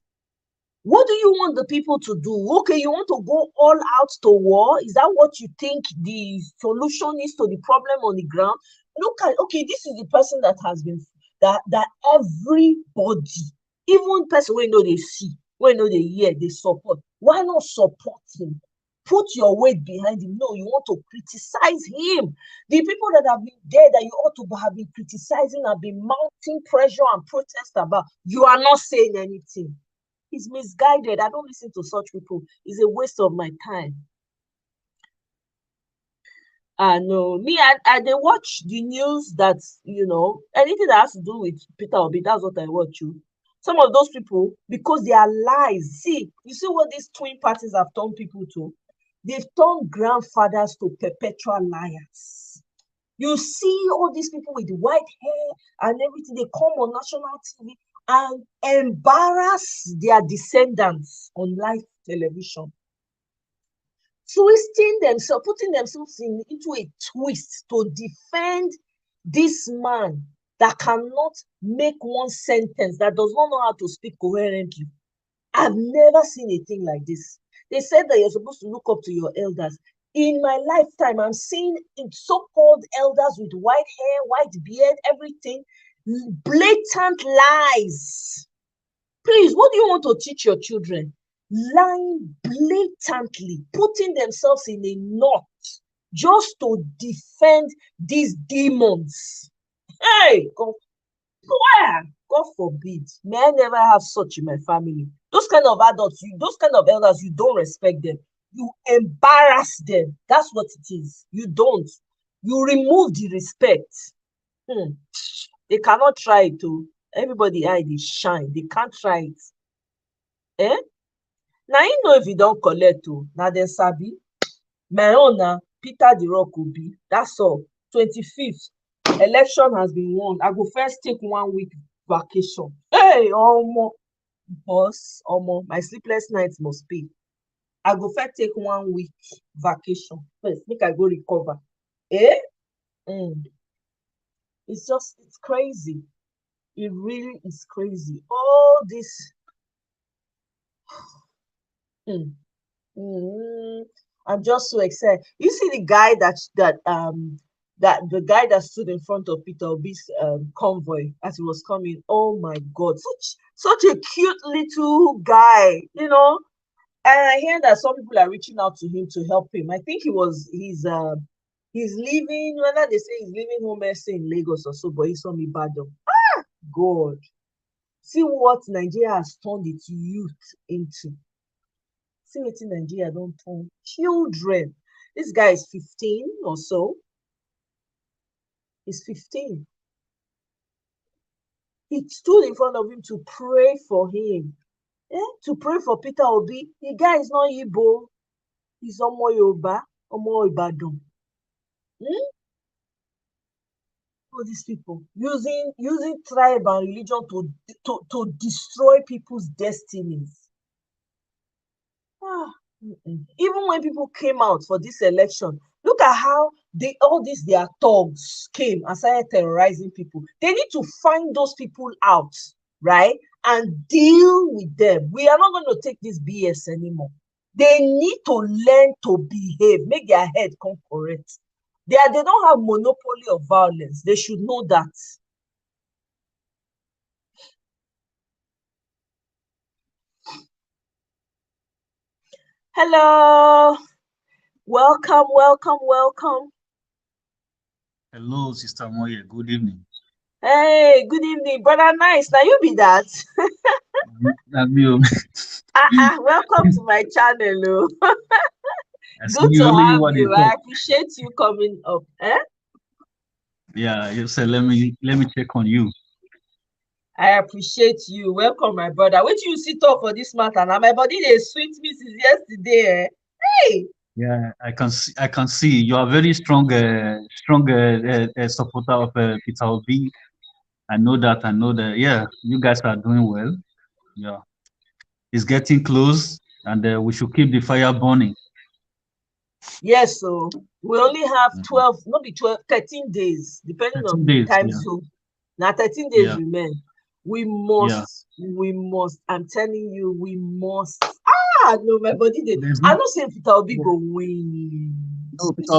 What do you want the people to do? Okay, you want to go all out to war? Is that what you think the solution is to the problem on the ground? Okay, this is the person that has been that everybody, even person we know they see, we know they hear, they support. Why not support him? Put your weight behind him. No, you want to criticize him. The people that have been there that you ought to have been criticizing have been mounting pressure and protest about. You are not saying anything. He's misguided. I don't listen to such people. It's a waste of my time. No, me, I they watch the news that, anything that has to do with Peter Obi, that's what I watch. You. Some of those people, because they are lies. See, you see what these twin parties have turned people to? They've turned grandfathers to perpetual liars. You see all these people with white hair and everything, they come on national TV and embarrass their descendants on live television, twisting themselves, putting themselves into a twist to defend this man that cannot make one sentence, that does not know how to speak coherently. I've never seen a thing like this. They said that you're supposed to look up to your elders. In my lifetime, I'm seeing so-called elders with white hair, white beard, everything, blatant lies. Please, what do you want to teach your children? Lying blatantly, putting themselves in a knot just to defend these demons. Hey, God, swear, God forbid. May I never have such in my family. Those kind of adults, those kind of elders, you don't respect them. You embarrass them. That's what it is. You don't. You remove the respect. They cannot try it too. Everybody eye dey shine. They can't try it. Eh? Now you know if you don't collect o, na dem sabi. My own na Peter the Rock Obi. That's all. 25th, election has been won. I go first take 1 week vacation. Hey, omo, boss, omo, my sleepless nights must pay. I go first take 1 week vacation first, make I go recover. Eh? It's crazy. It really is crazy. All this. I'm just so excited. You see the guy that the guy that stood in front of Peter Obi's convoy as he was coming. Oh my God, such a cute little guy, And I hear that some people are reaching out to him to help him. I think he's leaving. Whether they say he's leaving home in Lagos or so, but he's from Ibadan. God, see what Nigeria has turned its youth into. See wetin Nigeria don turn children. This guy is 15 or so. He's 15. He stood in front of him to pray for him. To pray for Peter Obi. The guy is not Igbo. He's Omo Yoruba, Omo Ibadan. All these people using tribe and religion to destroy people's destinies. Even when people came out for this election, look at how all these their thugs came and started terrorizing people. They need to find those people out, right, and deal with them. We are not going to take this BS anymore. They need to learn to behave, make their head come correct. They don't have monopoly of violence. They should know that. Hello. Welcome. Hello, Sister Moye. Good evening. Hey, good evening, brother. Nice. Now you be that. Welcome to my channel. Good to have you. I appreciate you coming up. Yeah, you said let me check on you. I appreciate you. Welcome, my brother. Wait till you sit up for this matter. Now my body they sweet me since yesterday. Hey. Yeah, I can see you are very strong supporter of Peter Obi. I know that. Yeah, you guys are doing well. Yeah, it's getting close, and we should keep the fire burning. Yes, so we only have 12, not be 12, 13 days, depending 13 on the days, time yeah. zone. Now 13 days remain. We must, I'm telling you, we must. No, my body did. I'm not saying Peter Obi go win. No, Peter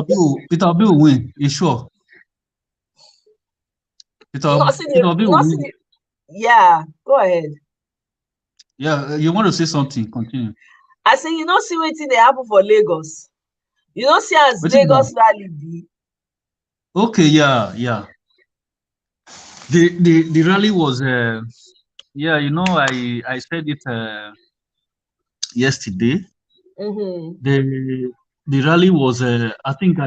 Obi will win. You sure? Peter Obi will win. Yeah, go ahead. Yeah, you want to say something? Continue. I say you don't see wetin dey happen for Lagos. You don't see as Lagos rally be. Okay, yeah. The rally was I said it yesterday. The rally was I think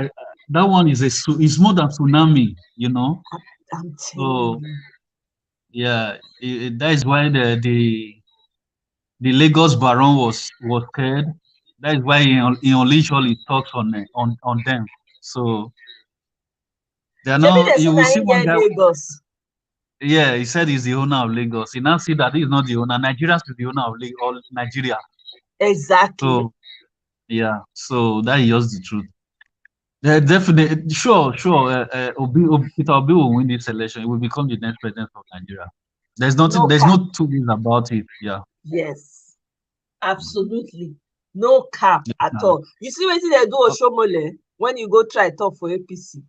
that one is it's more than tsunami, you know. I'm telling So you. yeah, that is why the Lagos Baron was scared. That is why he unleashed all his thoughts on them. So they are Shebi not. they say You will na see him one get guy. Lagos. Yeah, he said he's the owner of Lagos. He now see that he's not the owner. Nigerians is the owner of all Nigeria. Exactly. So yeah, so that is just the truth. Definitely, sure. Peter Obi will win this election. He will become the next president of Nigeria. There's nothing. No There's cap. no two ways about it. Yeah. Yes. Absolutely. No cap Yes, at now. all. You see wetin they do Uh, Oshomole when you go try talk for APC.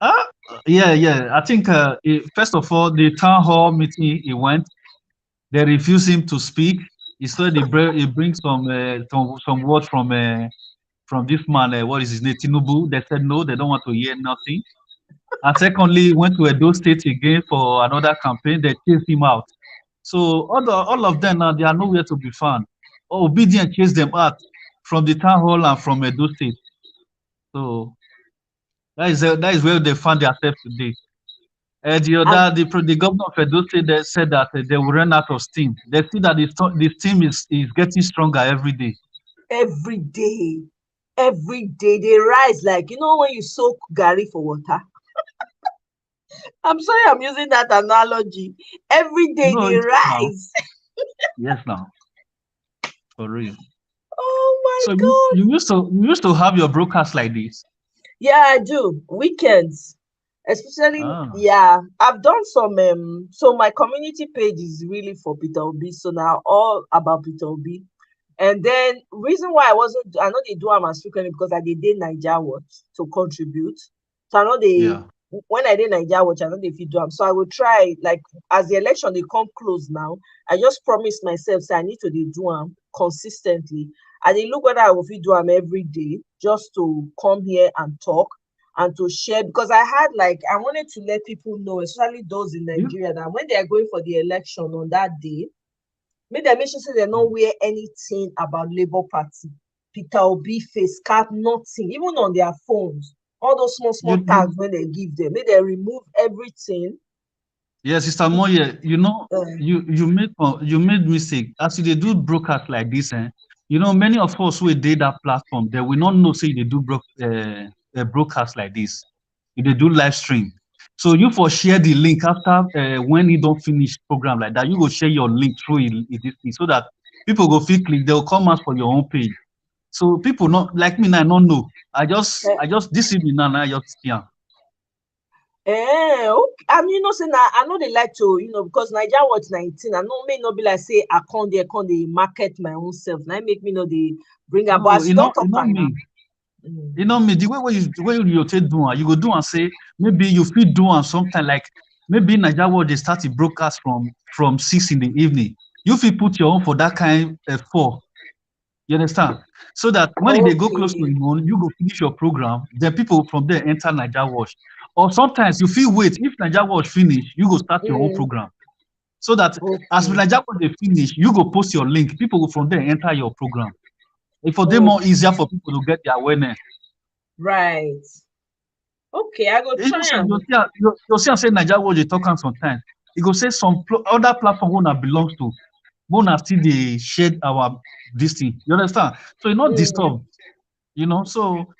uh, yeah. I think first of all, the town hall meeting he went, they refused him to speak. He said he brings some words from this man. What is his name? Tinubu. They said no, they don't want to hear nothing. And secondly, he went to Edo State again for another campaign. They chased him out. So all of them now they are nowhere to be found. Obedient chased them out from the town hall and from Edo State. So that is where they found themselves today. And The governor of Edo State they said that they will run out of steam. They see that the steam is getting stronger every day. every day, every day they rise like when you soak garri for water. I'm sorry I'm using that analogy. Every day No, they it's now. rise. Yes, now for real. Oh my So god. you used to have your broadcast like this. Yeah, I do. Weekends. Especially, Ah, yeah. I've done some so my community page is really for Peter Obi. So now all about Peter Obi. And then reason why I know they do am as frequently because I did Naija Watch to contribute. So I know they yeah. when I did Naija Watch, I know they fit do am. So I will try like as the election they come close now. I just promised myself say I need to dey do am consistently. I dey look whether I go fit do am every day just to come here and talk and to share because I had like I wanted to let people know, especially those in You Nigeria, that when they are going for the election on that day, make dem make sure say dem no wear anything about Labour Party, Peter Obi face cap, nothing, even on their phones. All those small you small you tags when they give them, make dem remove everything. Yes, Sister Moye, you know, um you made mistake. As you dey do broadcast like this, you know, many of us who did that platform, they will not know say they do broadcast like this. They do live stream. So you for share the link after when you don't finish program like that, you go share your link through this thing so that people go feel click, they'll come out for your own page. So people not like me now, I don't know. I just this evening now, I just yeah. okay. And say na I know they like to because Naija Watch 19 I know may not be like say I come dey market my own self na im make me no dey bring am, but No, as you don you talk know am now. me. You know me, the way you take do am, you go do and say maybe you fit do am sometime like maybe Naija World they start the broadcast from 6 in the evening. You fit put your own for that kind 4. You understand? So that when they go close to Okay. him own, you go finish your program, then people from there enter Naija Watch. Or sometimes you feel wait, if Naija Watch finish, you go start your own Mm, program. So that as okay. Naija Watch they finish, you go post your link, people go from there enter your program. It for them more easier Okay. for people to get their awareness. Right. Okay, I go Even try say am. you see am say Naija World dey talk am sometimes. E go say some other platform wey una belongs to, wey una still dey share our this thing. You understand? So e no Mm, disturb, you know. So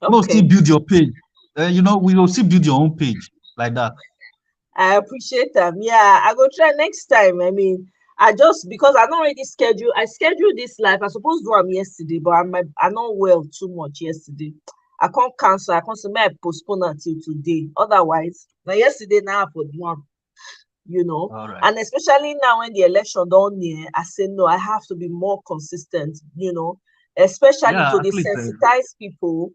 no still okay. build your page. You know, we will still build your own page like that. I appreciate am. Yeah, I go try next time. I mean, I just because I don't already schedule. I scheduled this live. I supposed to do am yesterday, but I not well too much yesterday. I can't cancel. I can't say may I postpone until today. Otherwise, now yesterday now I for do am. All right. And especially now when the election don near, I say no, I have to be more consistent. Especially Yeah, to at dey least sensitize people.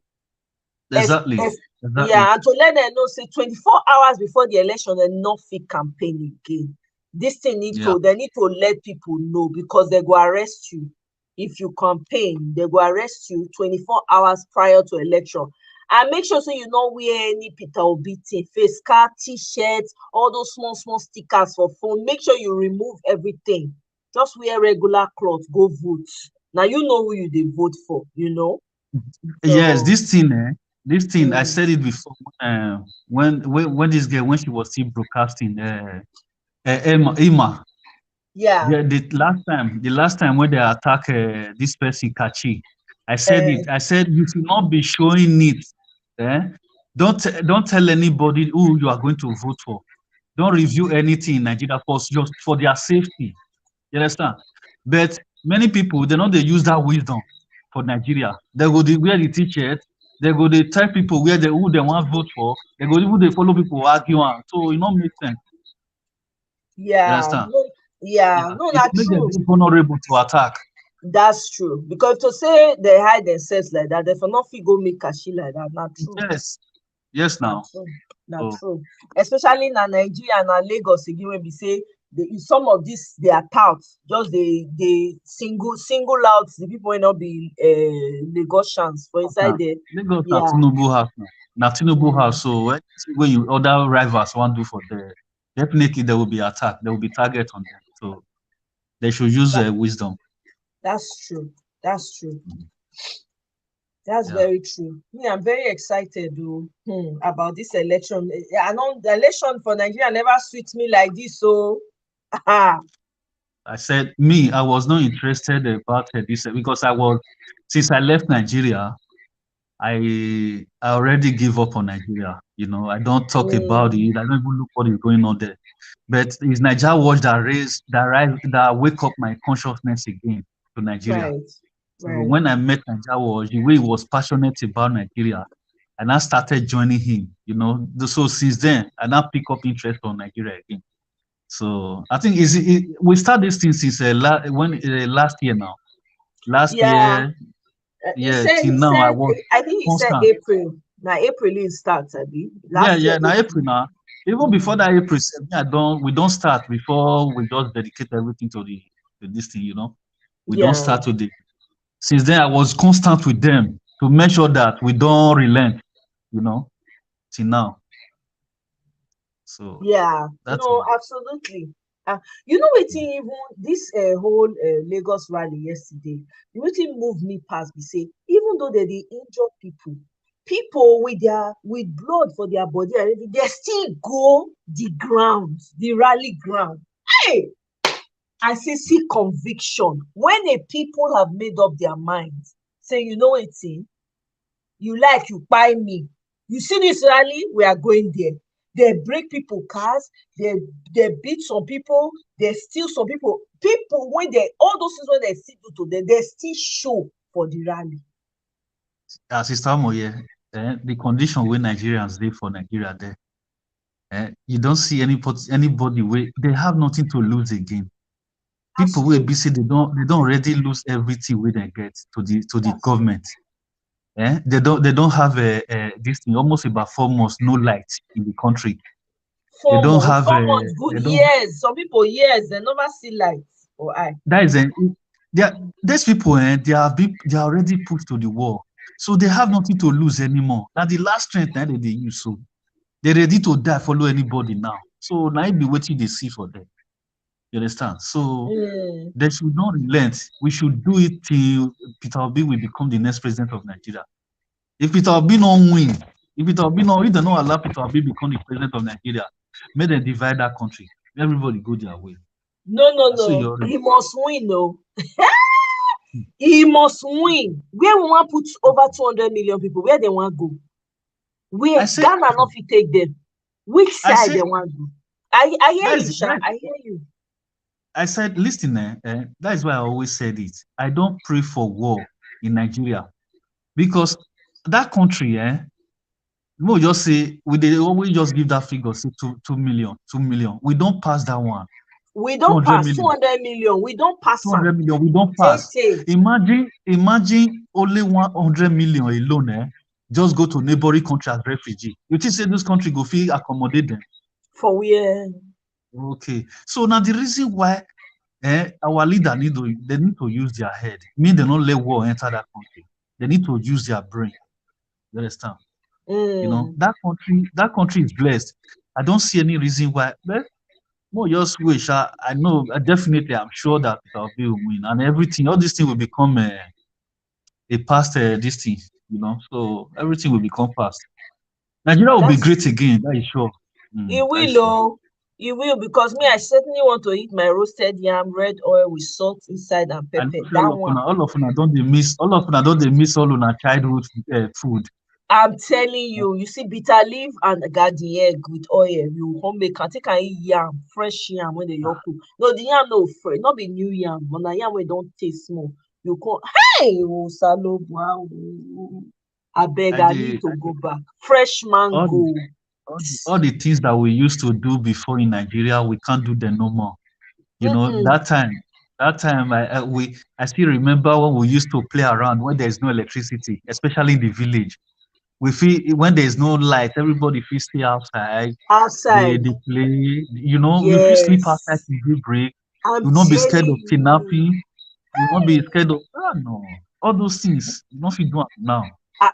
Es exactly, es exactly. Yeah, and to let dem know say 24 hours before the election dem no fit campaign again. Dis thing Yeah. dem need to let people know because dem go arrest you if you campaign. Dem go arrest you 24 hours prior to election. And make sure say you no wear any Peter Obi thing, face cap, t-shirt, all those small small stickers for phone. Make sure you remove everything. Just wear regular cloth, go vote. Na you know who you dey vote for. Yes, So this thing, this thing I Mm. said it before. When this girl, when she was still broadcasting, Emma, Yeah. the last time when they attack this person Kachi, I said Uh, it. I said you should not be showing it. Eh? Don't tell anybody who you are going to vote for. Don't review anything in Nigeria for just for their safety. You understand? But many people they know they use that wisdom for Nigeria. They go they wear the t-shirt. They go they tell people where they who they want vote for. They go even they follow people argue am. So it not make sense. You yeah. understand? No, yeah. Yeah, No, it not make them true. dey vulnerable to attack. That's true. Because to say they hide themselves like that, they for not fit go make kashi like that. Not true. Yes, yes Not now. true. Not So true. Especially in Nigeria and Lagos again, when we say some of this they are tout, just they single out the people will not be Lagosians for inside now there. Lagos na Yeah. Tinubu house now. Na Tinubu house. Mm. So anything wey you other rivals wan do for there, definitely there will be attack. There will be target on them. So they should use That, wisdom. that's true. That's true. Mm. That's Yeah. very true. Me, I'm very excited though, about this election. I know the election for Nigeria never suits me like this. So, ah, I said me, I was not interested about this because I was since I left Nigeria, I already give up on Nigeria. I don't talk about mm, it. I don't even look what is going on there. But it's Nigeria Watch that wake up my consciousness again to Nigeria. right, So right. when I met Nigeria Watch, the way he was passionate about Nigeria, and I started joining him. So since then, I now pick up interest on Nigeria again. So I think we start this thing since last year now. Last Yeah, year, he yeah, said, till now I was I think he said constant. April. Now, April it starts, I mean. Yeah, Last year, yeah. Now April. April now. Even before Mm, that April, sef, me, we don't start before we just dedicate everything to this thing. We don't yeah, start today. Since then I was constant with them to make sure that we don't relent, you know, till now. So yeah. that's No, absolutely. You know what? Even this whole Lagos rally yesterday, you know what moved me past? We say even though they injure people with blood for their body and everything, they still go the ground, the rally ground. Hey, I say see conviction when a people have made up their minds. Say you know it, you like you buy me. You see this rally, we are going there. They break people cars, they beat some people, they steal some people. People when they all those things when they still do to them, they still show for the rally. Sister Moye, the condition where Nigerians live for Nigeria there. You don't see anybody where they have nothing to lose again. People That's will true. be say they don't already lose everything where they get to the That's true. government. They don't have this thing almost about 4 months no light in the country. They four don't months have 4 months good they don't years, some people years they never see light for eye. that is these people they are already pushed to the wall. So they have nothing to lose anymore. Now the last strength that they use. So they're ready to die, follow anybody now. So now it be waiting they see for them. You understand? So Mm. they should not relent. We should do it till Peter Obi will become the next president of Nigeria. If Peter Obi don't win, if they don't allow Peter Obi become the president of Nigeria, may they divide that country. Everybody go their way. No, no, I say no, you already. he must win. No, he must win. Where we want put over 200 million people, where they want go? Where I say, Ghana not fit take them? Which I side say they want go? I hear you, that's Sha. that. I hear you. I said, listen, that is why I always said it. I don't pray for war in Nigeria because that country, we just say they always just give that figure, say 2 million, 2 million. We don't pass that one. We Two don't hundred pass million. 200 million. We don't pass two am. hundred million, we don't Tay pass. tay Imagine only 100 million alone, just go to neighboring country as refugee. You think say this country go fit accommodate them? for where? Okay. So now the reason why our leader they need to use their head. Mean they not let war enter that country. They need to use their brain. You understand? Mm. That country is blessed. I don't see any reason why. But more just wish. I know definitely. I'm sure that Peter Obi will win and everything. All these things will become a past this thing. So everything will become fast. Nigeria will be That's great again. That is sure. it That is will, sure. oh, it will, because me, I certainly want to eat my roasted yam, red oil with salt inside and I know pepper. say That one. all of una don't they miss, all una childhood food. I'm telling you, you see bitter leaf and garden egg with oil, you homemade can take and eat yam, fresh yam when they your cook. No, the yam no fresh, not be new yam, but na yam wey don taste small. You come, hey, oh, salo, wow, abeg, I I need dey to go back. Fresh all mango. the all the things that we used to do before in Nigeria, we can't do them no more. Mm-mm. That time I still remember when we used to play around when there is no electricity, especially in the village. We feel when there is no light, everybody feel stay outside. They Outside. they play. You feel sleep outside Yes. till daybreak. I'm You will not be scared of telling you. kidnapping. You will not be scared of no. All those things you not fit do am now.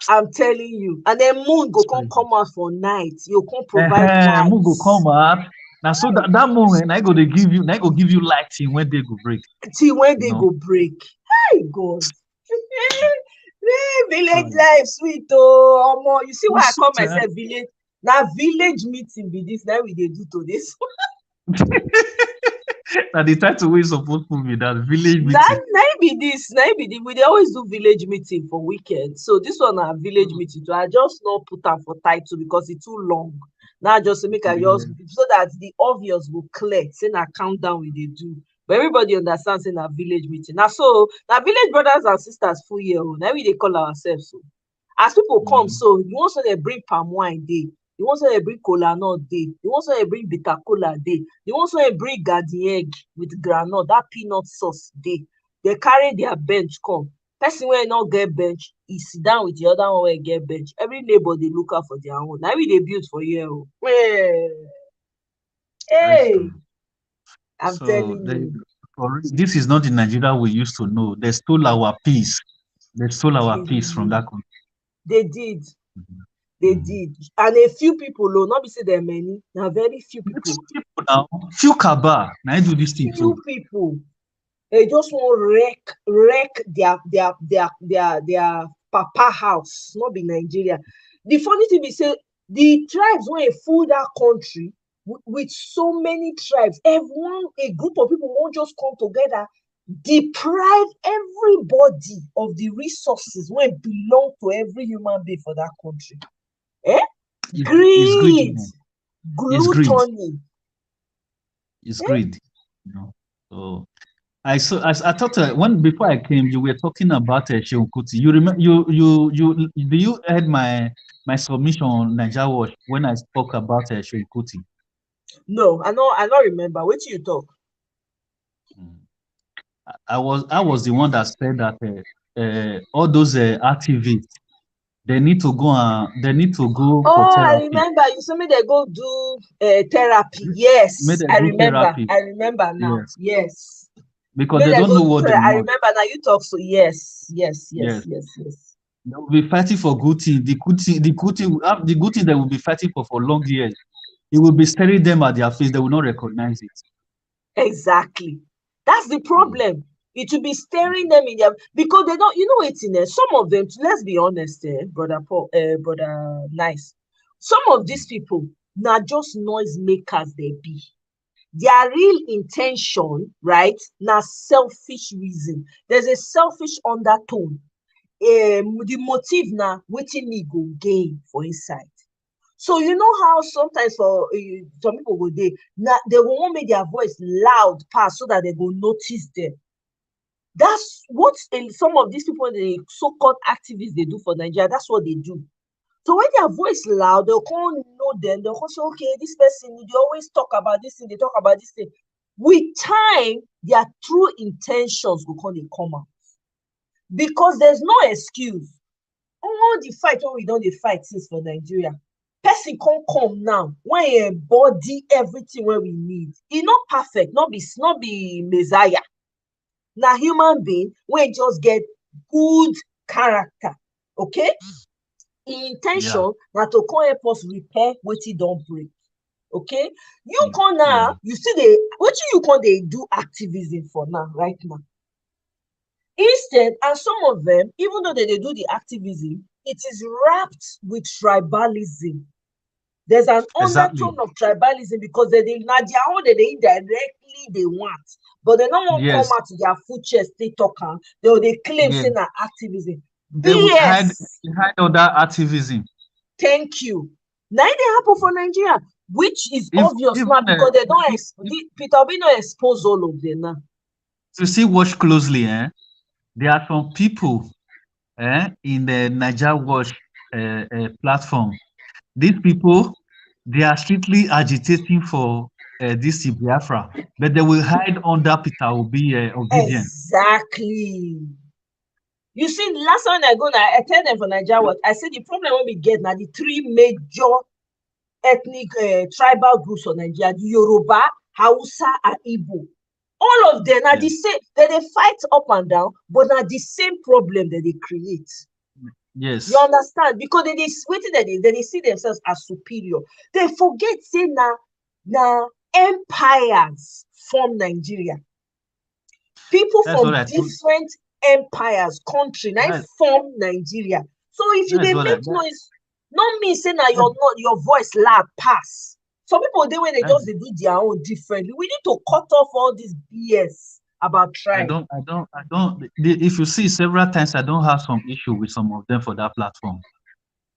I'm telling you. And then moon go It's come crazy. out for night. You come provide Who go lights come out? Now so that moment I go give you lighting when they go break. till when You they know. go break. Hey God. Hey, village Uh, life sweet oh. Omo, you see why I it's call sweet, eh? myself village? Now village meeting be this. Now we dey do to this. Now the title we supposed to be that village That meeting. na be this. Na be the we dey always do village meeting for weekend. So this one na village Oh, meeting too. I just no put am for title because e too long. Now just make I just yeah. so that the obvious go clear. Say na countdown we dey do. But everybody understand say na village meeting. Na so na village brothers and sisters full year oh. Na we dey call ourselves so. As people come Mm. so, the ones wey dey bring palm wine dey, the ones wey dey bring kola nut dey, the ones wey dey bring bitter kola dey, the ones wey dey bring garden egg with groundnut, that peanut sauce dey. Dey carry their bench come. Person wey no get bench, e sit down with the other one wey get bench. Every neighbor dey look out for their own. Na we dey build for here oh. That's Hey, true. I'm So telling you. this is not the Nigeria we used to know. They stole our peace. They stole our peace from that They country. they did. Mhm. They Mhm. did. And a few people oh, not be say there many, na very few The people. few people now, few kaba, now do this thing Few too. people. They just wan wreck their papa house, not be Nigeria. The funny thing be say the tribes wey full that country with so many tribes, everyone a group of people wan just come together, deprive everybody of the resources wey belong to every human being for that country. Eh? It's greed, Greed, It's greed. gluttony. It's Eh? greed. You know. So I thought when before I came, you were talking about Shehu Kuti. You remember do you heard my submission on Nigeria Watch when I spoke about Shehu Kuti? No, I no remember. Wetin you talk? Mm. I was the one that said that all those activists they need to go for Oh, I therapy. remember. You say make dem go do therapy. Make Yes, them I do remember. therapy. I remember now. Yes, Yes. because Make they dem don't go know do what they therapy. I want. remember now you talk so. Yes, yes, yes, Yes, yes, yes. they will be fighting for good thing. The good thing they will be fighting for long years. It will be staring them at their face. They will not recognize it. Exactly. That's the Mm. problem. It will be staring them in their because they don't. You know wetin? Some of them. Let's be honest, brother Paul, brother Nice. Some of these people na just noise makers they be. Their real intention, right, na selfish reason. There's a selfish undertone. The motive na wetin me go gain for inside. So you know how sometimes for some people go dey na they go wan make their voice loud pass so that they go notice them. That's what some of these people, the so-called activists, they do for Nigeria. That's what they do. So when their voice loud, they'll come know them. They'll come say, okay, this person, they always talk about this thing, they talk about this thing. With time, their true intentions will come out. Because there's no excuse. All the fight wey we don dey fight since for Nigeria, person come now when e embody everything wey we need. E no perfect, no be messiah. Na human being wey just get good character. Okay? In in ten Yeah, tion na to come help us repair wetin don break. Okay? You yeah, come yeah. now, you still dey wetin you come dey do activism for now, right now. Instead, and some of them, even though they dey do the activism, it is wrapped with tribalism. There's an Exactly. undertone of tribalism because they na their own they indirectly they want, but they don't want come Yes. out to their full chest they talk am. They claim Yes. say na activism. They would BS. hide under activism. Thank you. Now it dey happen for Nigeria, which is If obvious even now because they don't if Peter Obi no expose all of them now. you see watch closely, there are some people in the Niger Watch platform. These people, they are strictly agitating for this Biafra, but they will hide under Peter Obi obedience. Exactly. You see, last time I go now, I tell them for Nigeria what I said the problem when we get now the three major ethnic tribal groups of Nigeria, the Yoruba, Hausa, and Igbo. All of them are Yeah. the same, they fight up and down, but now the same problem that they create. You Yes. understand? Because they waiting that they see themselves as superior. They forget say now empires form Nigeria. People That's what from I told. different empires, country, now That, form Nigeria. So if you that's they what make I. That, noise, not mean say now that, your voice loud pass. Some people they when they that, just they do their own differently. We need to cut off all this BS about tribe. I don't. If you see several times, I don't have some issue with some of them for that platform.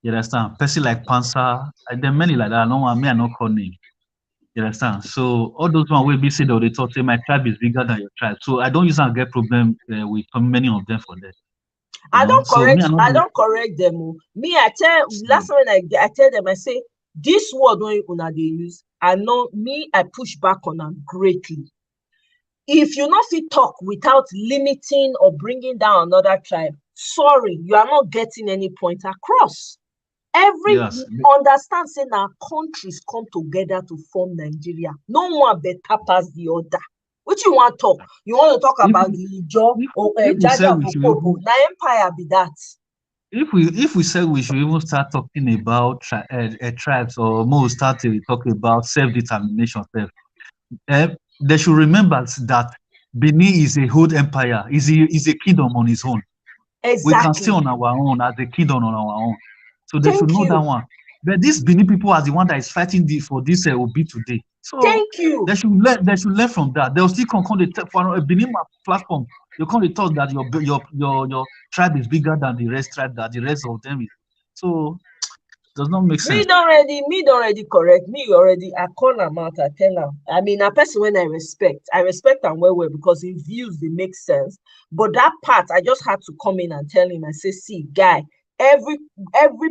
You understand? Person like Pansa, there are many like that. I don't want me, I not call name. You understand? So all those one will be said or they talk say my tribe is bigger than your tribe. So I don't use and get problem with so many of them for that. You know. So me, I not I do. don't correct them. Oh. Me, I tell last So, time I tell them, I say this word when una they use, I know me, I push back on them greatly. If you not fit talk without limiting or bringing down another tribe, sorry, you are not getting any point across. Every yes. understand say now countries come together to form Nigeria. No one better pass the other. Which you want talk? You want to talk If about the Ijo or if we say Jaja we should Bokobo? even Now empire be that. if we say we should even start talking about tribes or more start to talk about self-determination self, they should remember that Benin is a whole empire, is a kingdom on its own. We can stay Exactly. on our own as a kingdom on our own. So they should Thank know that you. one. But this Benin people are the one that is fighting for this Obi today. So Thank you. they should learn from that. They'll still come for a Benin platform. You can't talk that your tribe is bigger than the rest tribe that the rest of them is. So it does not make sense. Me don already correct me already. I call am out, I tell am. I mean, a person when I respect am well well because him views dey make sense. But that part, I just had to come in and tell him and say, see, guy, every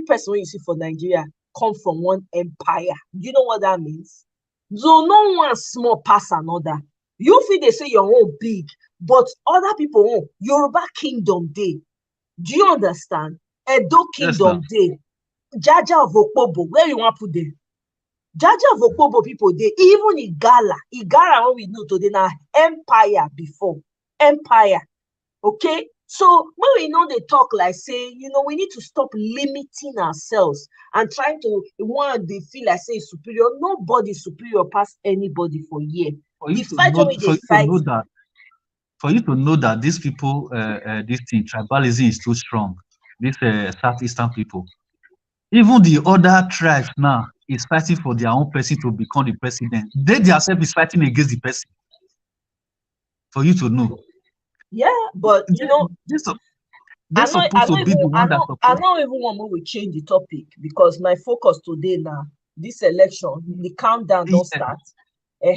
person wey you see for Nigeria come from one empire. Do you know what that means? So no one small pass another. You fit dey say your own big, but other people own Yoruba kingdom dey. Do you understand? Edo Yes, now. kingdom dey. Jaja of Okpobo, where you want put them? Jaja of Okpobo people dey, even Igala when we know today na empire before, empire. Okay, so when we know they talk like say, we need to stop limiting ourselves and trying to one they feel like say superior. Nobody superior past anybody for year. For you The to fight know, wey they fight, these people, this thing, tribalism is too strong. These southeastern people, even the other tribes now is fighting for their own person to become the president. They themselves is fighting against the person. For you to know, yeah. But this they're I know supposed to be the one that I support. know even want we change the topic because my focus today now, this election, the countdown don't Yeah, start. So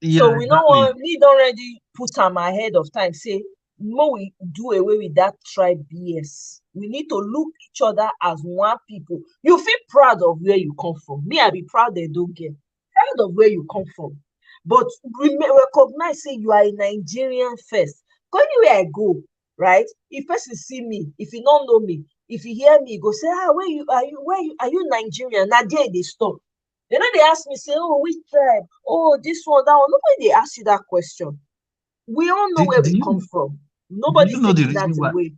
yeah, we know exactly. what need already put am ahead of time. Say, more we do away with that tribe BS. We need to look each other as one people. You feel proud of where you come from. Me, I be proud they don't get proud of where you come from. But recognize say you are a Nigerian first. Go anywhere I go, right? If person see me, if he don't know me, if he hear me, he go say, where you are you Nigerian? Now there they stop. They know they ask me, say, oh, which tribe? Oh, this one, that one. Nobody they ask you that question. We all know Do, where do we come you from. do you Nobody's know the taking that reason why? away.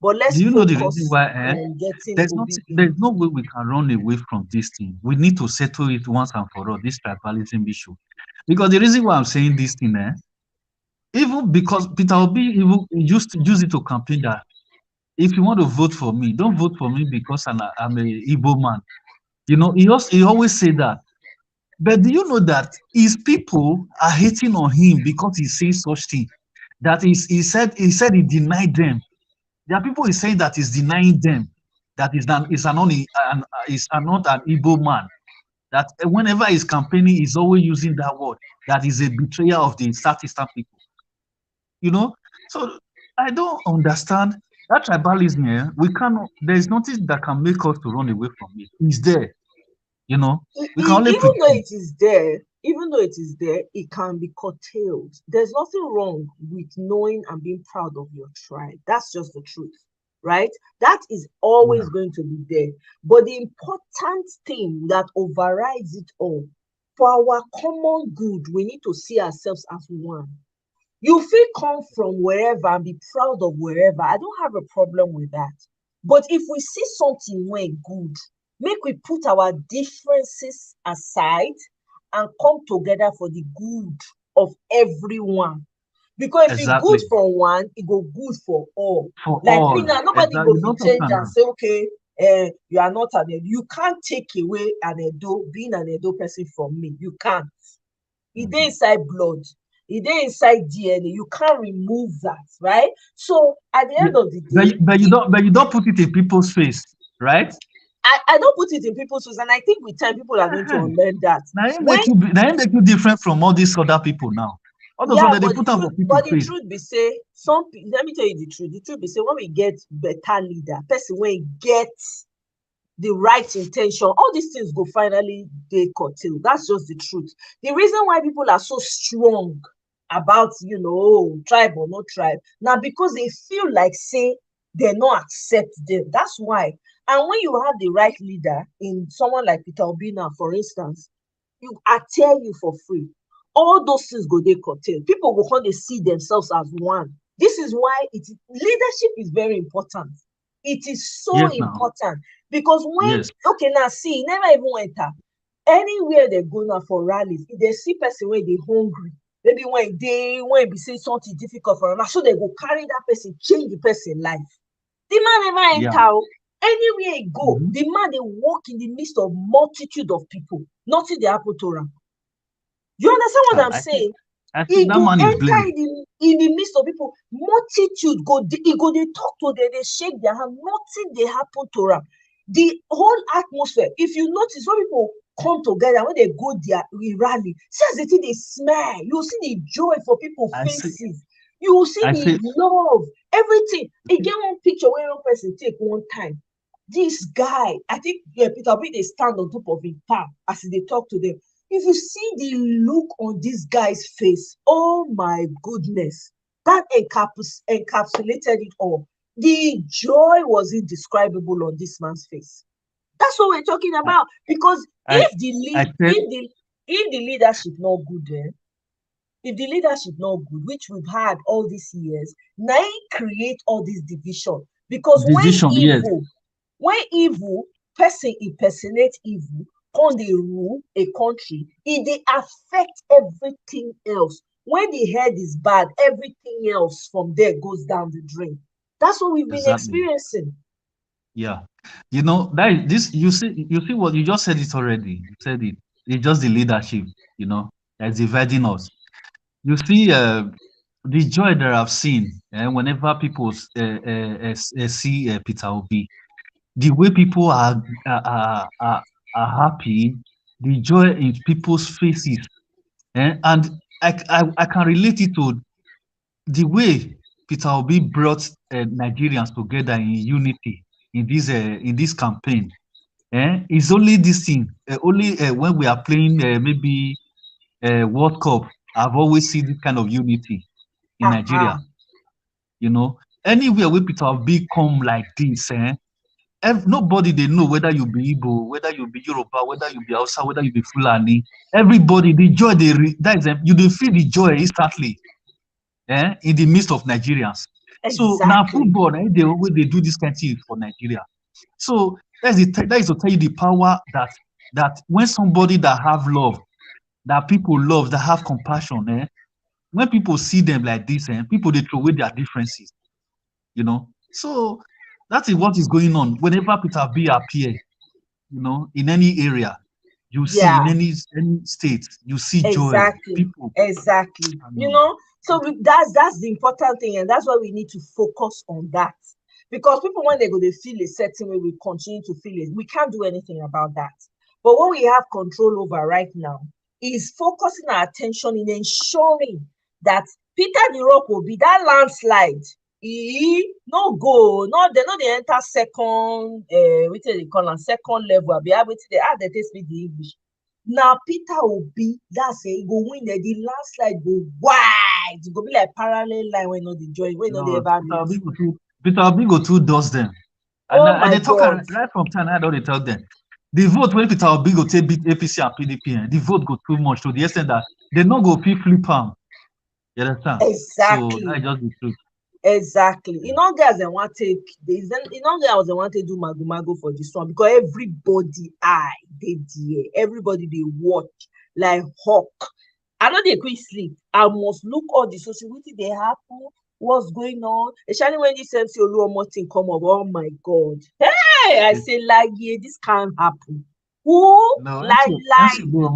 But Do let's you know the reason focus why? on getting There's not OBB. there's no way we can run away from this thing. We need to settle it once and for all. This tribalism issue, because the reason why I'm saying this thing, even because Peter Obi even used to use it to campaign that if you want to vote for me, don't vote for me because I'm a Igbo man. He always say that. But do you know that his people are hating on him because he says such thing? That he said he denied them. There are people he's saying that he's denying them. That is not an Igbo man. That whenever he's campaigning, he's always using that word. That is a betrayer of the Southeastern people. You know, so I don't understand that tribalism. Here, we cannot. There is nothing that can make us to run away from it. It's there. You know, we can only Even though pretend. it is there, even though it is there, it can be curtailed. There's nothing wrong with knowing and being proud of your tribe. That's just the truth, right? That is always Yeah, going to be there. But the important thing that overrides it all, for our common good, we need to see ourselves as one. You feel come from wherever and be proud of wherever. I don't have a problem with that. But if we see something where good, make we put our differences aside and come together for the good of everyone. Because if it good exactly. for one, it go good for all. For Like me all, now, nobody exactly. go You fit don't talk change and now. say, okay, you are not an Edo. You can't take away an Edo, being an Edo person from me. You can't. E dey Mhm. inside blood, e dey inside DNA. You can't remove that, right? So at the Yeah, end of the but, day, but you don't put it in people's face, right? I don't put it in people's face, and I think with time people are going to Uh-huh. unlearn that. When Now it make you different from all these other people now. All of a Yeah, sudden they put them for but people's the face. truth be say, let me tell you the truth. The truth be say, when we get better leader, person wey get the right intention, all these things go finally dey curtailed. That's just the truth. The reason why people are so strong about tribe or no tribe, now because they feel like say they no accept them. That's why. And when you have the right leader in someone like Peter Obi now, for instance, I tell you for free, all those things go dey curtailed. People go come dey see themselves as one. This is why leadership is very important. It is so Yes, now. important because when Yes, okay now see, e never even enter anywhere they go now for rallies. If they see person wey dey hungry, maybe when e be say something difficult for am, na so they go carry that person, change the person life. The man never yeah. enter o. Anywhere e go, Mhm. the man dey walk in the midst of multitude of people. Nothing dey happen to am. You understand what I'm I think saying? I think E that go man is enter blessed. in the midst of people, multitude e go dey talk to them, dey shake their hand, nothing dey happen to am. The whole atmosphere, if you notice, when people come together, when they go their rally, see as the thing dey smile, you see the joy for people I say faces, you see I say the love, everything. E get one picture wey one person take one time. This guy, I think Peter Obi dey stand on top of him palm as e dey talk to them. If you see the look on this guy's face, oh my goodness, that encapsulated it all. The joy was indescribable on this man's face. That's what we're talking I about. Because I, I said if the leadership not good, if the leadership not good, which we've had all these years, now it create all this division. Because division, yes, when evil person impersonate evil, come dey rule a country, e dey affect everything else. When the head is bad, everything else from there goes down the drain. That's what we've been exactly. experiencing. Yeah. That is this you see what you just said it already. You said it. It's just the leadership, that's dividing us. You see, the joy that I've seen, whenever people see Peter Obi, the way people are happy, the joy in people's faces, and I can relate it to the way Peter Obi brought Nigerians together in unity in this campaign. It's only this thing. Only when we are playing maybe World Cup, I've always seen this kind of unity in Aha. Nigeria. You know, anywhere where Peter Obi come like this, nobody they know whether you be Igbo, whether you be Yoruba, whether you be Hausa, whether you be Fulani. Everybody, the joy that is you they feel the joy instantly, in the midst of Nigerians. So now Exactly. football, they do this kind of thing for Nigeria. So that is to tell you the power that when somebody that have love, that people love, that have compassion, when people see them like this, people they throw away their differences. So That is what is going on. Whenever Peter B appear, in any area, you see Yeah, in any state, you see joy, exactly, people. exactly. I know. So that's the important thing, and that's why we need to focus on that. Because people, when they go, they feel a certain way, we continue to feel it. We can't do anything about that. But what we have control over right now is focusing our attention in ensuring that Peter the Rock will be that landslide. He no go, no, they no dey enter second, wetin they call am, second level. Abi how wetin they how they take speak the English. Now Peter Obi, that's it, he go win the landslide go wide. E go be like parallel line wey no dey join, wey no dey No, ever meet. Peter Obi go too dust them. And Oh I my they talk God. right from time. I don't dey tell them. The vote when Peter Obi go take beat APC and PDP, the vote go too much to the extent that they not go fit flip am. You understand? So Exactly. that is just the truth. Exactly. E no get as dem wan take e no get as dem wan take do mago for dis one, because everybody eye dey there. Everybody dey watch like hawk. I no dey quick sleep. I must look all the social, wetin dey happen, what's going on, especially when dis MC Oluomo thing come up. Oh my God. Hey, I say laye, dis can't happen. Who? No, Lie,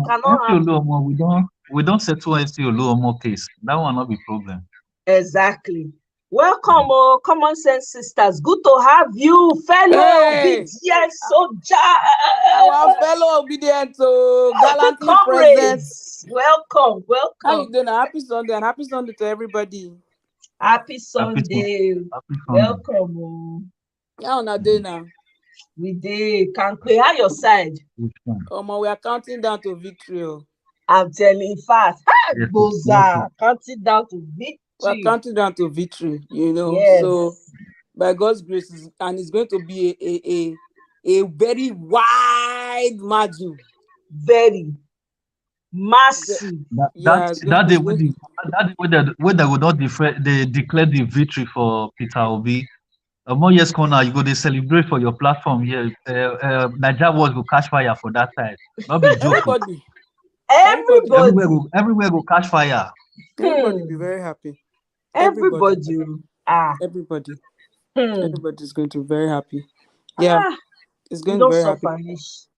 cannot happen. Oluomo, we don't settle MC Oluomo case. That one not be problem. Exactly. Welcome, common sense sisters. Good to have you, fellow Hey, BDS soldier, our fellow obedient, gallantly present. comrades. Welcome, How you welcome. doing? Happy Sunday and happy Sunday to everybody. Happy Happy Sun- Sunday. Happy Sunday. Welcome. How on a day now? We dey Kankwe. How your side? Which one? We are counting down to victory. I'm telling fast. Yes, yes, Goza. Counting down to We are victory. counting down to victory, So Yes. by God's grace, and it's going to be a very wide margin. Very massive. That that Yeah, that day it's when going. they would not they declare the victory for Peter Obi. More years corner, you go they celebrate for your platform here. Nigeria was go catch fire for that side. Not be joke. Everybody, everybody, Everybody. Everywhere go catch fire. everybody be Hmm. very happy. Everybody, Everybody. Ah. everybody. Hmm. Everybody's going to be very happy. Yeah, Ah. it's We going to be don't very happy. suffer this.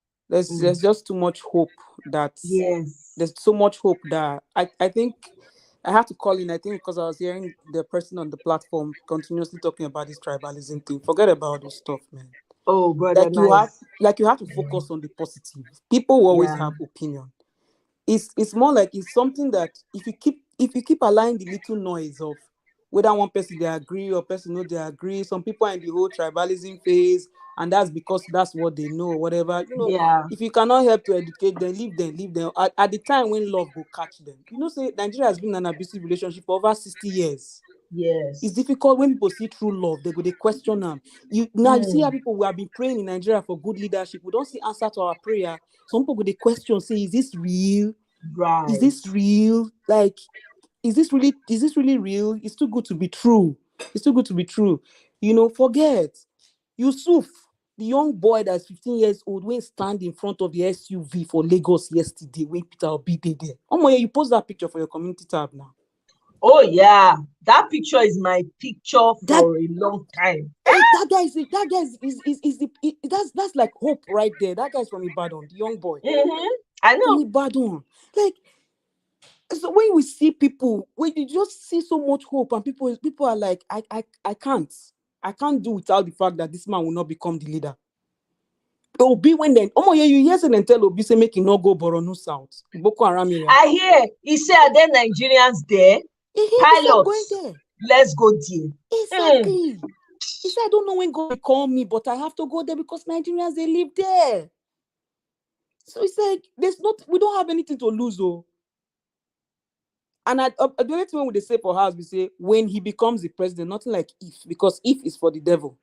There's just too much hope that Yes. there's so much hope that I think I have to call in. I think because I was hearing the person on the platform continuously talking about this tribalism thing. Forget about this stuff, man. Oh, brother, nice. You have to focus on the positive. People will always Yeah. have opinion. It's more like it's something that if you keep allowing the little noise of whether one person they agree or person no they agree, some people are in the whole tribalism phase, and that's because that's what they know or whatever. Yeah. If you cannot help to educate them, leave them at the time when love will catch them. Say Nigeria has been in an abusive relationship for over 60 years. It's Yes. difficult when people see true love, they go they question them. You see how Hmm. people who have been praying in Nigeria for good leadership, we don't see answer to our prayer. Some people go they question, say, is this real? Is Right. this real? Like, is this really real? It's too good to be true. It's too good to be true. Forget Yusuf, the young boy that's 15 years old, when stand in front of the SUV for Lagos yesterday, when Peter Obi did there. You post that picture for your community tab now. Oh yeah. That picture is my picture That for a long time. that's like hope right there. That guy's from Ibadan, the young boy Mm-hmm. I from know. Ibadan. Like, so when we see people, when you just see so much hope, and people are like, I can't do without the fact that this man will not become the leader. Obi, when then, yeah, you hear say tell Obi say make him not go Borno South, Boko Haram area. I hear he said, are there Nigerians there? He said I'm going Pilots. there. Let's go there. Hmm. Exactly. He said I don't know when God will call me, but I have to go there because Nigerians they live there. So it's like we don't have anything to lose, oh. And the only thing when they say for us, we say when he becomes the president, nothing like if, because if is for the devil.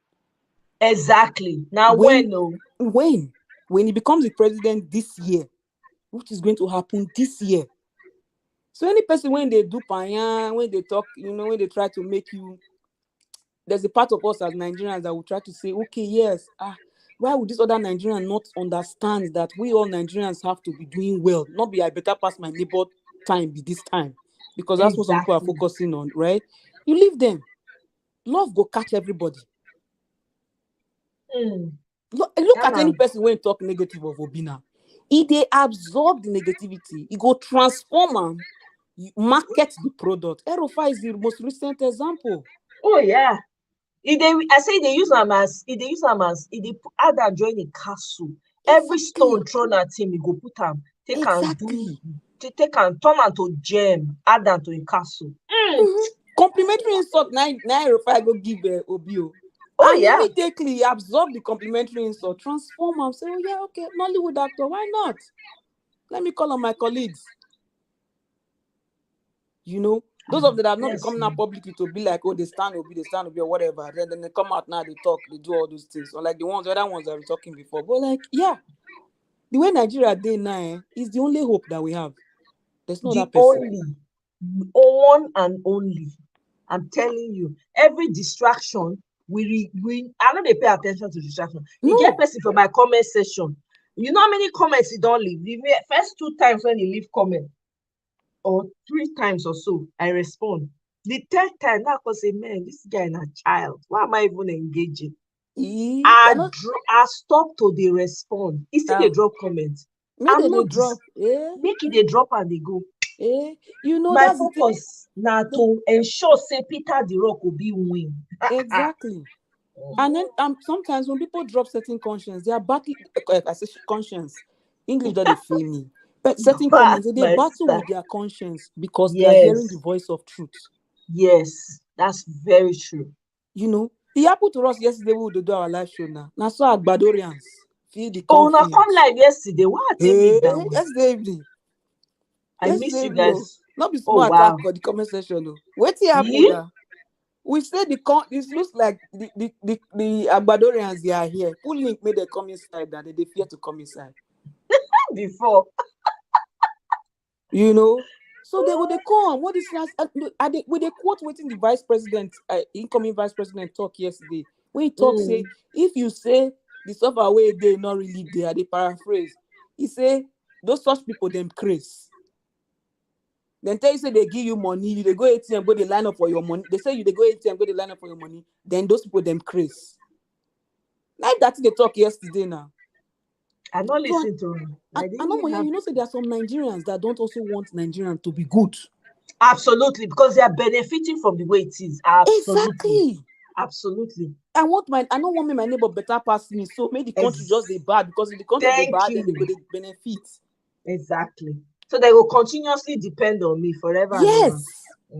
Exactly. Now When no. when he becomes the president this year, which is going to happen this year. So any person when they do panya, when they talk, when they try to make you, there's a part of us as Nigerians that will try to say, okay, yes, why would this other Nigerian not understand that we all Nigerians have to be doing well, not be I better pass my neighbor time be this time, because that's what some people are Exactly. focusing on, right? You leave them. Love go catch everybody. Look at Yeah, any person when talk negative of Obina. If they absorb the negativity, it go transform them, market the product. Erofa is the most recent example. oh yeah. I say they use them as add and join a castle. Every Exactly. stone thrown at him, he go put them, take and Exactly. take and turn am to gem, add am to a castle. Complimentary insult, nine Erofa go give Obio. Oh And yeah. immediately absorb the complimentary insult, transform and say, oh yeah, okay, Nollywood actor, why not? Let me call on my colleagues. You know, those of them that have not been Yes. coming out publicly to be like, oh, they stand Obi, or whatever. Then they come out now, they talk, they do all those things. Or like the other ones that we talking before. But like, yeah, the way Nigeria day now is the only hope that we have. There's no The other person. one and only. I'm telling you, every distraction, I know they pay attention to distraction. You get No, person for my comment section. You know how many comments he don't leave? The first 2 times when he leave comment, or 3 times or so, I respond. The third time, now I can say, man, this guy is a child. Why am I even engaging? I cannot. stop to the respond. He still they drop comments. Maybe I'm they not drop. Yeah, make it they drop and they go. yeah. You know, My that's the thing. focus now to ensure say Peter the Rock will be win. Exactly. And then sometimes when people drop certain conscience, they are battle. I say conscience. English that they fail me. But certain comments, they My battle sister. with their conscience because they are hearing the Yes, voice of truth. yes, that's very true. You know, it happened to us yesterday when we do our live show now. Now, so Agbadorians feel the Oh, now come conflict. live yesterday. Why I take Hey, it that way? yesterday evening. I miss Yesterday you evening, oh, guys. not be Oh small attack wow. for the comment section. Oh. Wait till happen Yeah? now. We say this looks like the Agbadorians, they are here. Who link made them come inside that they fear to come inside? Before. You know? So they come. What is last? Will they quote waiting the vice president, incoming vice president talk yesterday? When he talk, say, if you say the stuff away, they not really there, they paraphrase. He say, those such people, them craze. Then tell you say they give you money, they go ATM, go they line up for your money. They say they go ATM, go they line up for your money. Then those people them craze. Like that they talk yesterday now. I not So listen to him. I I know, didn't have you know, say there are some Nigerians that don't also want Nigerians to be good. absolutely because they are benefiting from the way it is. Absolutely. Exactly. Absolutely. I don't want my neighbor better pass me. So make the country just they bad because if the country they Thank bad, then they you. go they benefit. Exactly. So they will continuously depend on me forever and ever.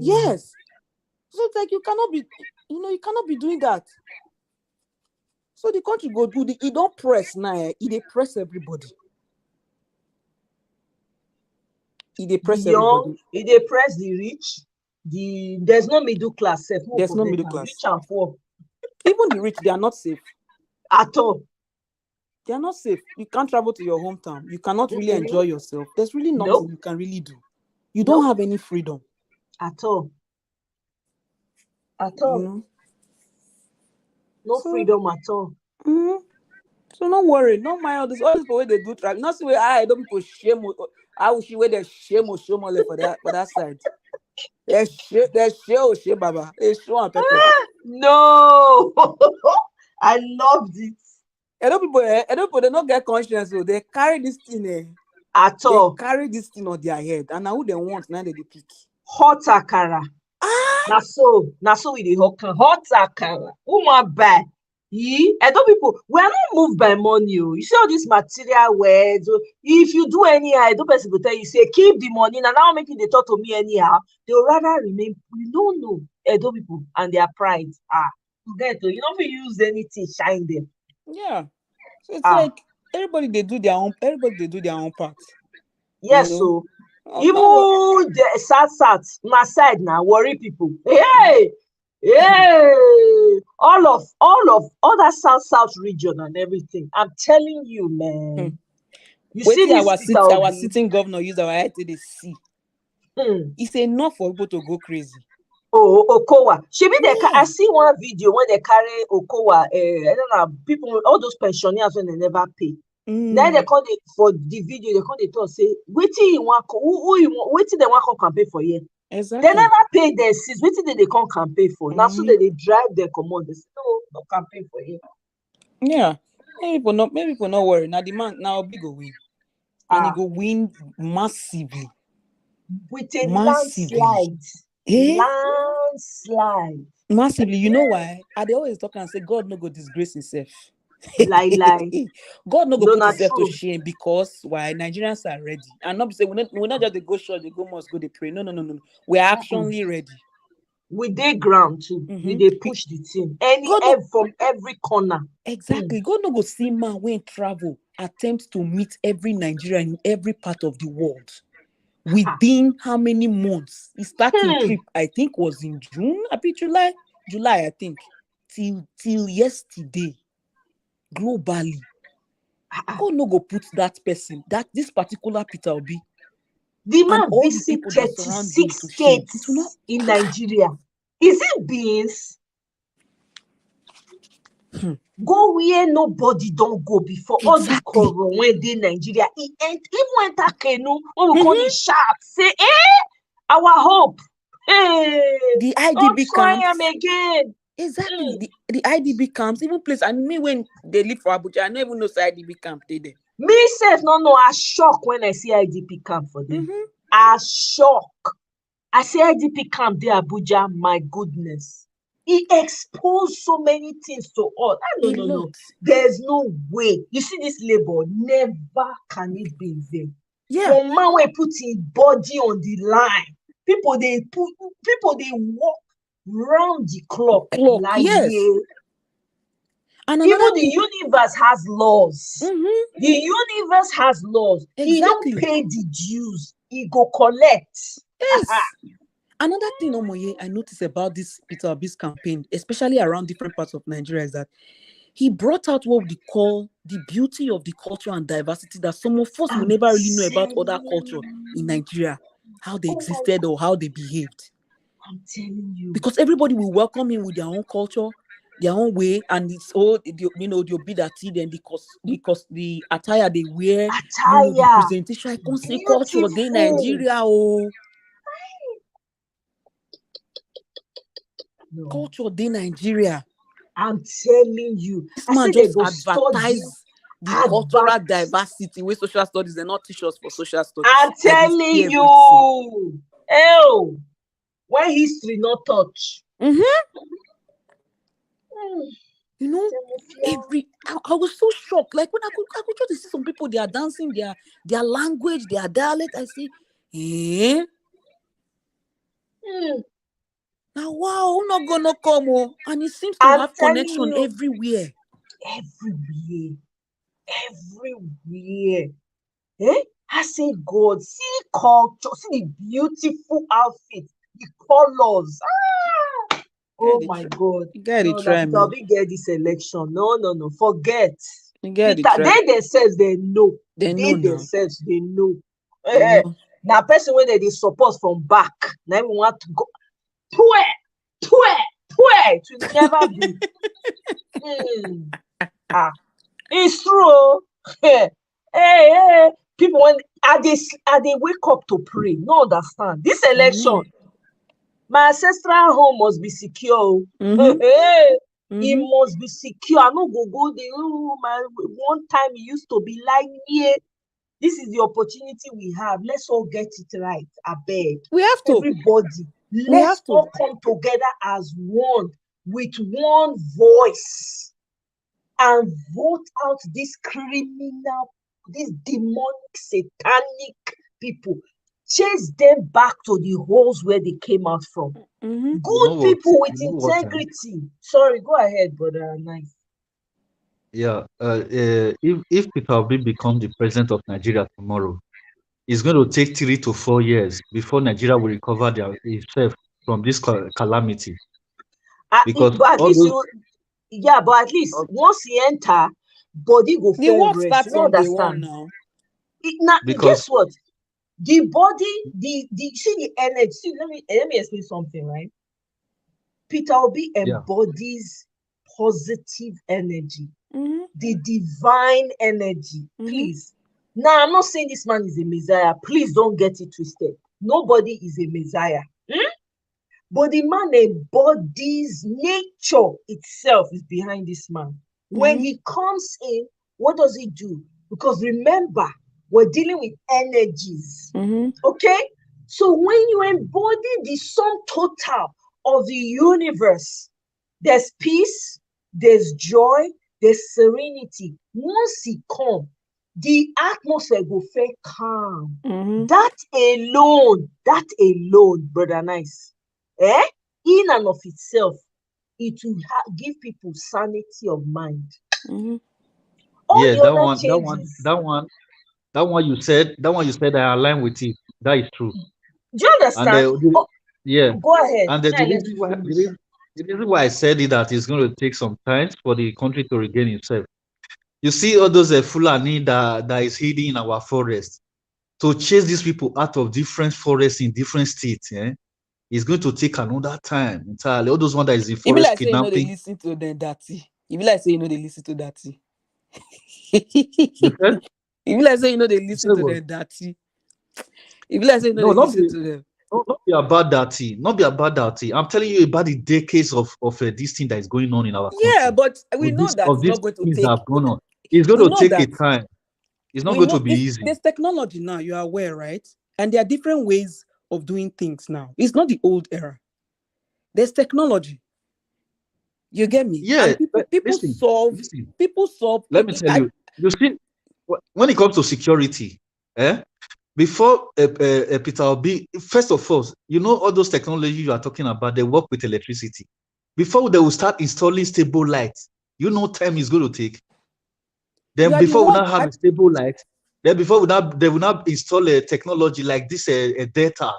Yes. So it's like you cannot be doing that. So the country go do it don't press now. It press everybody. It The press young, everybody. they press the rich. There's no middle class. There's no middle class. Rich and poor Even the rich, they are not safe. at all. They are not safe. You can't travel to your hometown. You cannot really enjoy yourself. There's really nothing Nope. you can really do. You don't have any freedom. At all. At You all. know? No freedom at all. So don't worry. No mind all this people where they do travel. Not see where I don't people shame. I will see where they shame or show more for that side. They shame Baba. They show on pepper. No. I loved it. Edo people they not get conscience, so they carry this thing. At They all. carry this thing on their head, and now who they want now they pick. Hot akara. Na so we dey hot akara. Woman buy. Edo people, we are not moved by money. Oh. You see all these material words. Oh. If you do anyhow, Edo person go tell you, say, keep the money. Now making they talk to me anyhow. They will rather remain. We don't know Edo people and their pride. Forget you don't fit use anything shine them. Yeah. So it's like everybody they do their own part. Yes, You know? so No, even the sat my side now worry people. Hey, all of other south region and everything. I'm telling you, man. You see waiting this our sitting governor use our head to see. It's enough for people to go crazy. Oh, Okowa. I Yeah. see one video when they carry Okowa. I don't know, people, all those pensioners when they never pay. Now they call it for the video, they call it talk say, waiting you want waiting they want come campaign for here. Exactly. They never pay their seats. Waiting they come campaign for. Now so they drive their command. They say, no campaign for here. Yeah. Maybe people not worry. Now the man now big go win. And he Ah, go win massively. with a Massively. landslide. Eh? Landslide. Massively. You know why? I they always talk and say God no go disgrace himself. Lie. God no go No, put not himself to true. shame because why Nigerians are ready. And not be say we not just they go short, they go must go they pray. No. We are Mm-mm. actually ready. We dey ground too. We Mm-hmm. dey push the team. Any God no from every corner. Mm. exactly. God no go see man when travel attempt to meet every Nigerian in every part of the world. Ha. Within how many months? He starting Hmm. trip, I think was in June, I think July, I think, till yesterday, globally. Ah, ah. God no go put that person, that this particular Peter Obi, The and man all the visit people that surround him 36 to shame. It will not. states in Nigeria. Is it beans? Hmm. Go where nobody don't go before all the Exactly. cover when dey Nigeria. Even enter canoe when we call Mhm. the shout say, our hope. Hey, The don't IDB try am camps. again. Exactly. Mm. The IDB camps, even place. And me when they live for Abuja, I don't even know say IDB camp they there. Me sef no know. I shock when I see IDP camp for them. Mm-hmm. I shock. I say IDP camp dey Abuja. My goodness. He exposed so many things to us. A No. lot. There's no way. You see this labor, never can it be in vain. Yeah. For man wey put him body on the line, people dey walk round the clock Clock. like Yes. And another even the thing. universe has laws. Mm-hmm. The universe has laws. He don Exactly. pay the dues. He go collect. Yes. Another thing, Omoye, I noticed about this Peter Obi's campaign, especially around different parts of Nigeria, is that he brought out what we call the beauty of the culture and diversity that some of us will I'm never really know about other culture in telling Nigeria, how they oh my existed or God, how they behaved. I'm telling you. Because everybody will welcome him with their own culture, their own way, and it's all the obedati, then the attire they wear, the Attire, presentation. I can say culture they beautiful. Nigeria, oh, No, culture they Nigeria. I'm telling you. This I man say they just go study advertise the advert. cultural diversity with social studies. They not teach us for social studies. I'm I go see telling everything. you. Oh, when history not touch. Mm-hmm. Hmm, You know, I was so shocked. Like when I could try to see some people, they are dancing their language, their dialect. I say, eh? hmm, Now wow, I'm not gonna come. Oh. And it seems to I'm have telling connection you, everywhere. everywhere, everywhere. Eh? I say, God, see culture, see the beautiful outfit, the colors. Ah! Yeah, Oh my God. you gotta No, that try, Peter man. Obi get this election. No. Forget. You gotta Peter, try. they themselves, they know. They They know now. themselves, they know. They Eh, know. now, person when they support from back, now we want to go. Twe, twe. It will never be. Hmm. Ah, it's true. Hey, people when are they wake up to pray? No understand. This I know. election, my ancestral home must be secure. Mm-hmm. Hey, it Mm-hmm. must be secure. I no go there. Oh, my one time it used to be like, yeah, this is the opportunity we have. Let's all get it right. I beg. We have to. Everybody, We let's have to. all come together as one with one voice and vote out these criminal, these demonic, satanic people. Chase them back to the holes where they came out from. Mm-hmm. You Good know what? people with You know what? integrity. Sorry, go ahead, brother. Nice. Yeah. If Peter Obi become the president of Nigeria tomorrow, it's going to take 3 to 4 years before Nigeria will recover itself from this calamity. Because But at all least those, you, yeah, but at least all- once you enter, body go The fair work rest. starts You don't from day one understand. now. Now, because guess what? The body, the see the energy. See, let me explain something, right? Peter Obi yeah, embodies positive energy, Mm-hmm. the divine energy. Mm-hmm. Please. Now, I'm not saying this man is a messiah. Please don't get it twisted. Nobody is a messiah. Hmm? But the man embodies nature itself is behind this man. When he comes in, what does he do? Because remember, we're dealing with energies. Okay? So when you embody the sum total of the universe, there's peace, there's joy, there's serenity. Once he come, the atmosphere go fair calm. That alone, brother Nice, in and of itself, it will give people sanity of mind. All Yeah, the other changes. that one you said, I align with it. That is true. Do you And understand? Oh, yeah, go ahead. and Now let you finish. the reason why I said it that it's going to take some time for the country to regain itself. You see all those Fulani that is hidden in our forest. To chase these people out of different forests in different states, it's going to take another time entirely. All those one that is in It be forest like say you know they kidnapping. listen to them dirty. It be like say you know they listen to dirty. You said, It be like say you know they you listen said to what? them dirty. It be like say you know No, they listen to them. not be about that thing. Not be about that thing. I'm telling you about the decades of this thing that is going on in our Yeah, country. but we know that Of it's these not going to things that take. have gone on. It's going We to know take a that time. It's not we going to know be this. easy. There's technology now. You are aware, right? And there are different ways of doing things now. It's not the old era. There's technology. You get me? Yeah, And people but people listen, solve listen. people solve. Let me tell I you. You see, when it comes to security, before Peter Obi, first of all, you know all those technology you are talking about, they work with electricity. Before they will start installing stable lights, you know time is going to take. you Then are the before we one. now have a stable light, then before they will now install a technology like this, data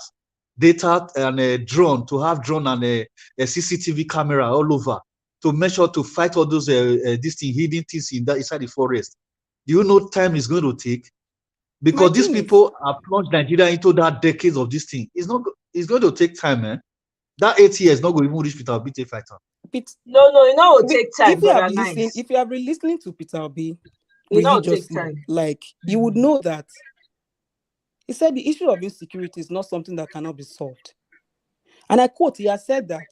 and a drone, to have drone and a CCTV camera all over to measure, to fight all those this thing, hidden things inside the forest. Do you know time is going to take? My Because these thing is, people are plunged Nigeria into that decades of this thing. It's going to take time, man. That 8 years not going to even reach Peter Obi take fight on. No, it will take time, brother Nice. if you have been listening to Peter Obi It will take religiously, time. like you would know that he said the issue of insecurity is not something that cannot be solved. And I quote, he has said that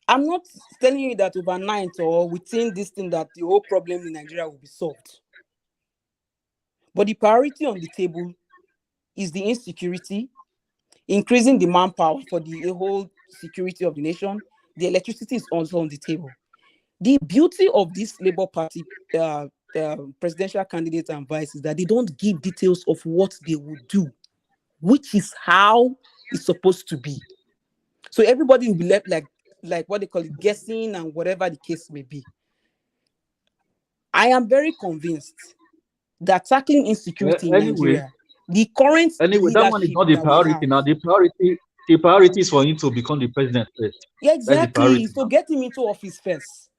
I'm not telling you that overnight or within this thing that the whole problem in Nigeria will be solved. But the priority on the table is the insecurity, increasing the manpower for the whole security of the nation. The electricity is also on the table. The beauty of this Labour Party presidential candidates and vice is that they don't give details of what they would do, which is how it's supposed to be. So everybody will be left like what they call it, guessing and whatever the case may be. I am very convinced that tackling insecurity in Anyway, Nigeria, the current that one is leadership not the that we priority have. now. The priority is for him to become the president first. Yeah, That's the exactly. priority So now. get him into office first,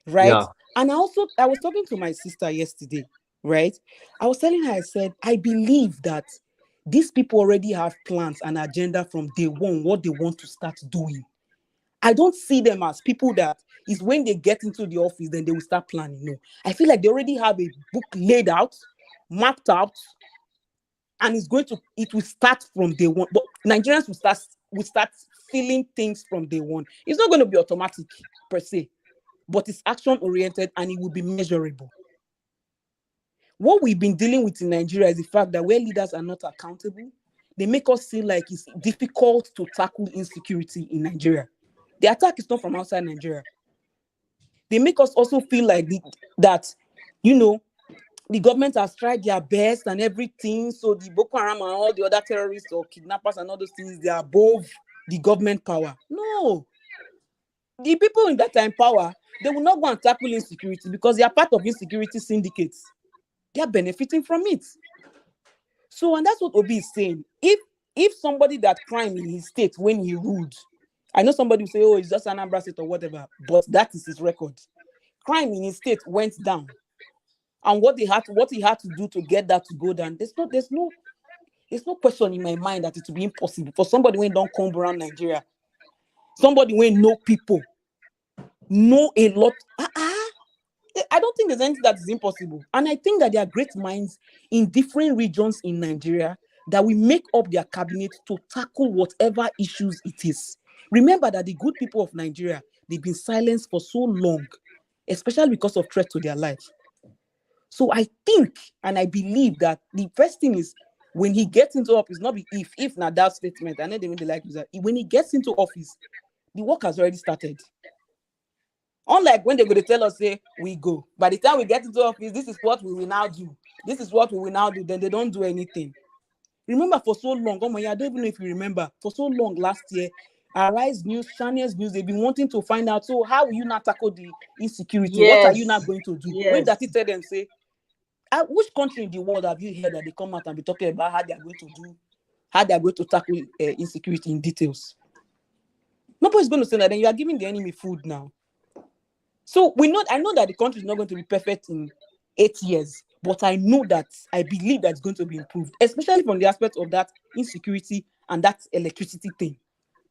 right? Yeah. And I was talking to my sister yesterday, right? I was telling her, I said, I believe that these people already have plans and agenda from day one, what they want to start doing. I don't see them as people that is when they get into the office, then they will start planning. No, I feel like they already have a book laid out, mapped out, and it will start from day one. But Nigerians will start feeling things from day one. It's not going to be automatic per se, but it's action oriented and it will be measurable. What we've been dealing with in Nigeria is the fact that where leaders are not accountable, they make us feel like it's difficult to tackle insecurity in Nigeria. The attack is not from outside Nigeria. They make us also feel like that, the government has tried their best and everything. So the Boko Haram and all the other terrorists or kidnappers and all those things, they are above the government power. No. The people in that time power, they will not go and tackle insecurity because they are part of insecurity syndicates. They are benefiting from it. So, and that's what Obi is saying. If somebody that crime in his state when he ruled, I know somebody will say, oh, it's just an Anambra state or whatever, but that is his record. Crime in his state went down. And what he had to do to get that to go down, there's no question in my mind that it will be impossible for somebody when don't come around Nigeria, somebody when know people, know a lot. I don't think there's anything that is impossible. And I think that there are great minds in different regions in Nigeria that will make up their cabinet to tackle whatever issues it is. Remember that the good people of Nigeria, they've been silenced for so long. especially because of threat to their life. So I think and I believe that the first thing is when he gets into office, not be if not that statement, I know they really like that. When he gets into office, the work has already started. Unlike when they're going to tell us, say, we go. By the time we get into office, this is what we will now do. This is what we will now do. Then they don't do anything. Remember for so long, oh my, I don't even know if you remember, for so long last year, Arise News, Channels News, they've been wanting to find out, so how will you not tackle the insecurity? What are you Yes. not going to do? When Yes. that it tell them, say, which country in the world have you heard that they come out and be talking about how they are going to do, how they are going to tackle insecurity in details? Nobody's going to say that. Then you are giving the enemy food now. So I know that the country is not going to be perfect in 8 years, but I believe that it's going to be improved, especially from the aspect of that insecurity and that electricity thing.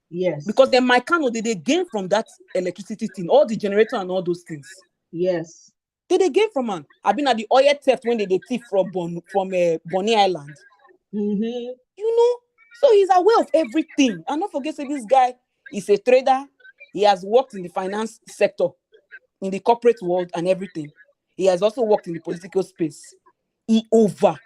Yes. Because then my Kano, they gain from that electricity thing, all the generator and all those things. Yes. They gain from man. I've been at the oil theft when they thief from Bonny Island. Mm-hmm. You know, so he's aware of everything. And don't forget, say this guy is a trader. He has worked in the finance sector, in the corporate world and everything. He has also worked in the political space. He over.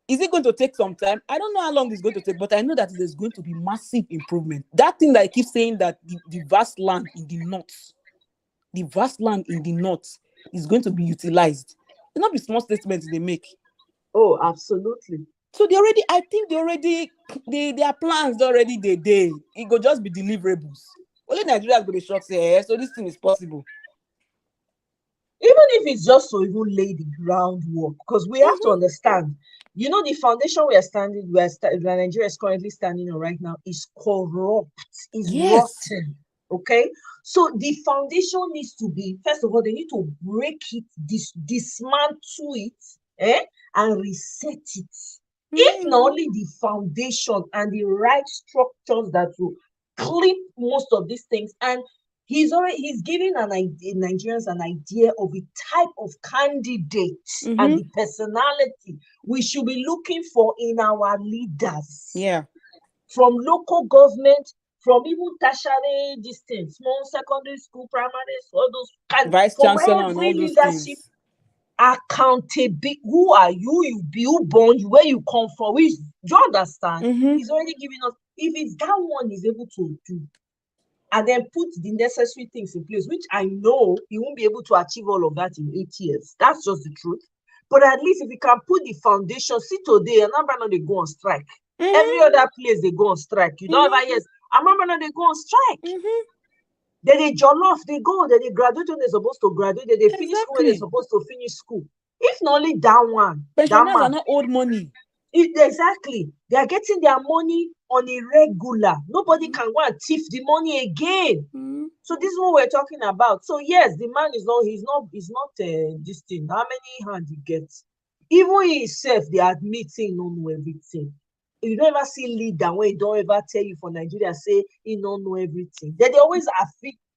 Is it going to take some time? I don't know how long it's going to take, but I know that there's going to be massive improvement. That thing that I keep saying, that the vast land in the north is going to be utilized. It's not be small statements they make. Oh, absolutely. So I think their plans already they it go just be deliverables. Only Nigeria is going to shock say, so this thing is possible. Even if it's just to even lay the groundwork, because we have to understand, the foundation Nigeria is currently standing on right now is corrupt, is Yes. rotten. Okay, so the foundation needs to be, first of all, they need to break it, dismantle it, and reset it. If not only the foundation and the right structures that will clip most of these things, and he's giving Nigerians an idea of a type of candidate and the personality we should be looking for in our leaders. Yeah. From local government, from even tertiary distance, small secondary school, primary school, all those kind, Vice from chancellor and every all those leadership. things. Accountability. Who are you? Who born you? Where you come from? Do you understand? He's already giving us. If it's that one is able to do, and then put the necessary things in place, which I know he won't be able to achieve all of that in 8 years. That's just the truth. But at least if he can put the foundation, see today, Anambra they go on strike. Every other place they go on strike. You don't ever yes, Anambra they go on strike. Then they jollof, they go, then they graduate when they're supposed to graduate, then they finish school when they're supposed to finish school. If not only that one, pensioners are not old money. Exactly. They are getting their money on a regular. Nobody can go and thief the money again. So this is what we're talking about. So yes, the man is not, he's not this thing. How many hands he gets? Even himself, they admit he don't know everything. You don't ever see leader when he don't ever tell you for Nigeria, say he don't know everything. They always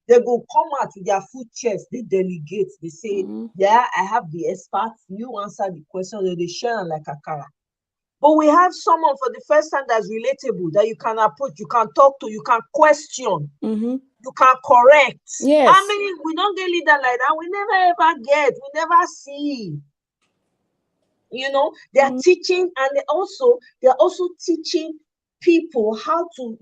they go come out with their full chest, they delegate, they say, yeah, I have the experts, you answer the question, then they share like a cara. But we have someone for the first time that's relatable, that you can approach, you can talk to, you can question, you can correct. Yes. How many we don't get leader like that? We never ever get, we never see. They are teaching, and they're also teaching people how to,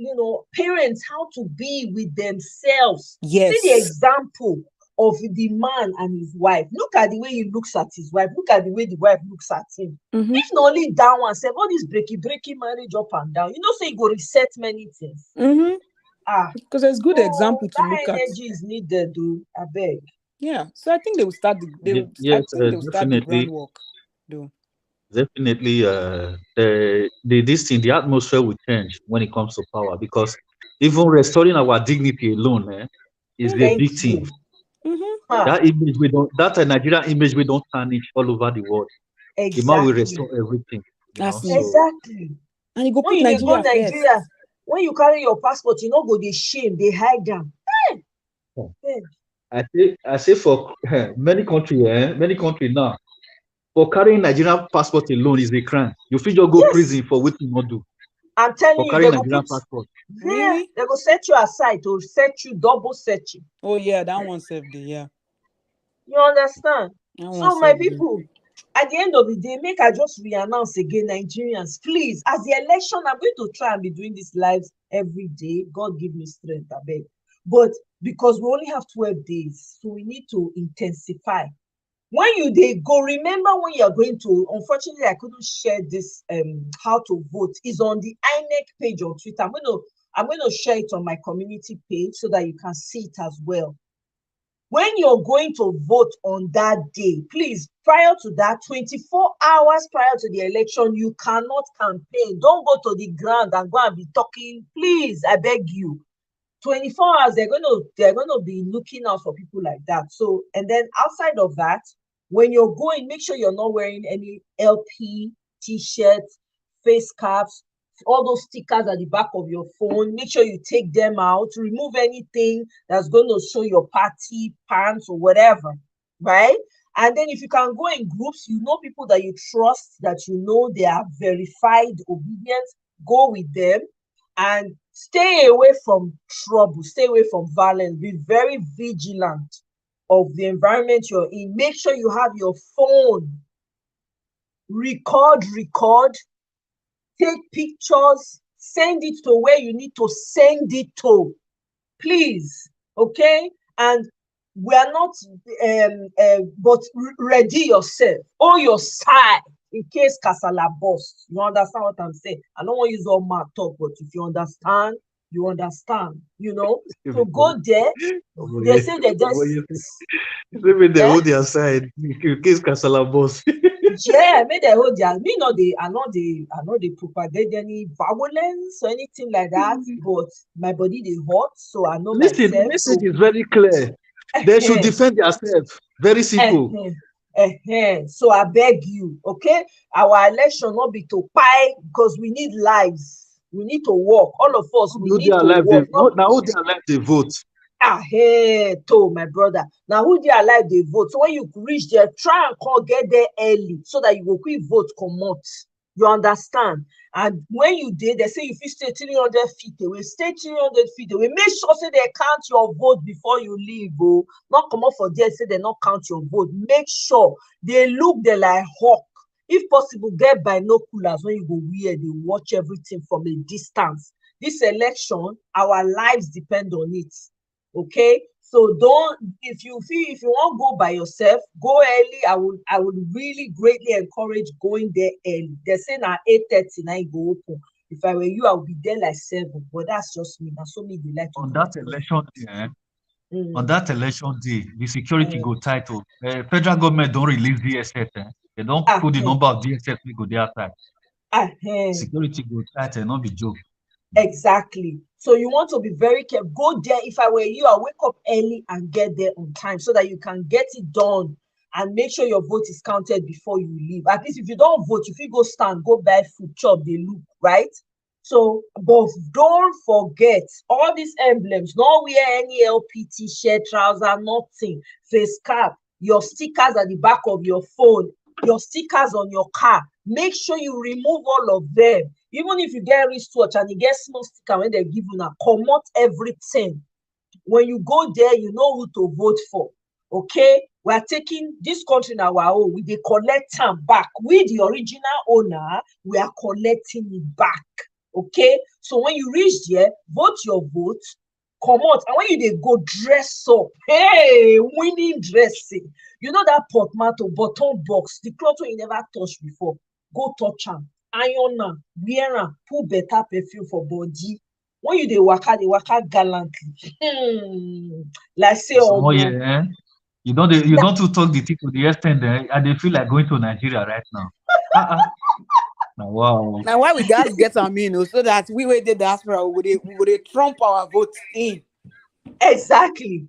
parents how to be with themselves. Yes. See the example of the man and his wife. Look at the way he looks at his wife. Look at the way the wife looks at him. If not only that one, say all this breaking marriage up and down. So you go reset many things. Because there's good example to look at. Energy is needed, though. I beg. Yeah. So I think they will start the groundwork, though. Definitely, the atmosphere will change when it comes to power, because even restoring our dignity alone is a big thing. That image that Nigerian image we don't tarnish all over the world. Exactly. The man will restore everything. Exactly. And you go put Nigeria first. When you carry your passport, you go the shame, they hide them. I say for many countries now, for carrying Nigerian passport alone is a crime. You feel you go prison for what you not do. I'm telling for you, they carrying go Nigerian put, passport. yeah, Really? they go set you aside to set you, double set you. Oh yeah, that one saved day. Yeah, You understand? that one So my saved day. people, at the end of the day, make I just re-announce again, Nigerians, please, as the election, I'm going to try and be doing these lives every day. God give me strength, I beg. But because we only have 12 days, so we need to intensify. When you they go, remember when you're going to, unfortunately, I couldn't share this how to vote. Is on the INEC page on Twitter. I'm gonna share it on my community page so that you can see it as well. When you're going to vote on that day, please, prior to that, 24 hours prior to the election, you cannot campaign. Don't go to the ground and go and be talking. Please, I beg you. 24 hours, they're gonna be looking out for people like that. So, and then outside of that, when you're going, make sure you're not wearing any LP t-shirts, face caps, all those stickers at the back of your phone. Make sure you take them out, remove anything that's going to show your party pants or whatever, right? And then if you can go in groups, you know people that you trust, that you know they are verified obedient, go with them and stay away from trouble, stay away from violence, be very vigilant of the environment you're in. Make sure you have your phone, record, take pictures, send it to where you need to send it to, please. Okay? And we are not but ready yourself, or your side, in case casala burst. You understand what I'm saying? I don't want to use all my talk, but if you understand, you understand, so go there. They Oboye, say that Oboye, there's say make dem eh? hold their side in case kasala burst. Yeah, make dem hold their, me no dey, I no dey propagate any violence or anything like that, but my body dey hot, so I know Listen, the myself. message So is very clear. They should defend themselves. Very simple. So I beg you, okay? Our election not be to pie, because we need lives. We need to work. All of us, we Who need their to life they work. Not now who their life they vote. to my brother. Now who dey alive dey vote. So when you reach there, try and get there early so that you go quick vote comot. You understand? And when you dey, they say you fit stay 300 feet away. Stay 300 feet away. Make sure say they count your vote before you leave. Oh, not come up for there say they not count your vote. Make sure they look there like hawk. If possible, get binoculars when you go wear. They watch everything from a distance. This election, our lives depend on it. Okay, so don't, if you want to go by yourself, go early. I would really greatly encourage going there early. They say now 8:30 now it go open. If I were you, I would be there like 7, but that's just me. That's so me they like to On do that it. election day, on Mm, that election day, the security mm. go tight. Federal government don't release DSS. They don't Ah, put the eh, number of DSS we go there outside. eh. Security go tight and not be joke. Exactly. So you want to be very careful. Go there. If I were you, I'll wake up early and get there on time so that you can get it done and make sure your vote is counted before you leave. At least if you don't vote, if you go stand, go buy food, chop, they look, right? So, but don't forget all these emblems. Don't wear any LP t-shirt, trouser, nothing. Face cap, your stickers at the back of your phone, your stickers on your car. Make sure you remove all of them. Even if you get wristwatch and you get small sticker when they give you now, comot everything. When you go there, you know who to vote for. Okay, we are taking this country in our own. We dey collect am back. We, the original owner, we are collecting it back. Okay, so when you reach there, vote your vote, comot, and when you dey go, dress up. Hey, winning dressing. You know that portmanteau, button box, the cloth wey you never touch before. Go touch am, iron am, wear am, put better perfume for body. When you dey waka gallantly. Like say So omo. yeah, you don't to talk the thing to the extent and they feel like going to Nigeria right now. Uh-uh. Now, wow. Now why we guys get am in, so that we wey dey diaspora we go dey trump our vote in. Exactly.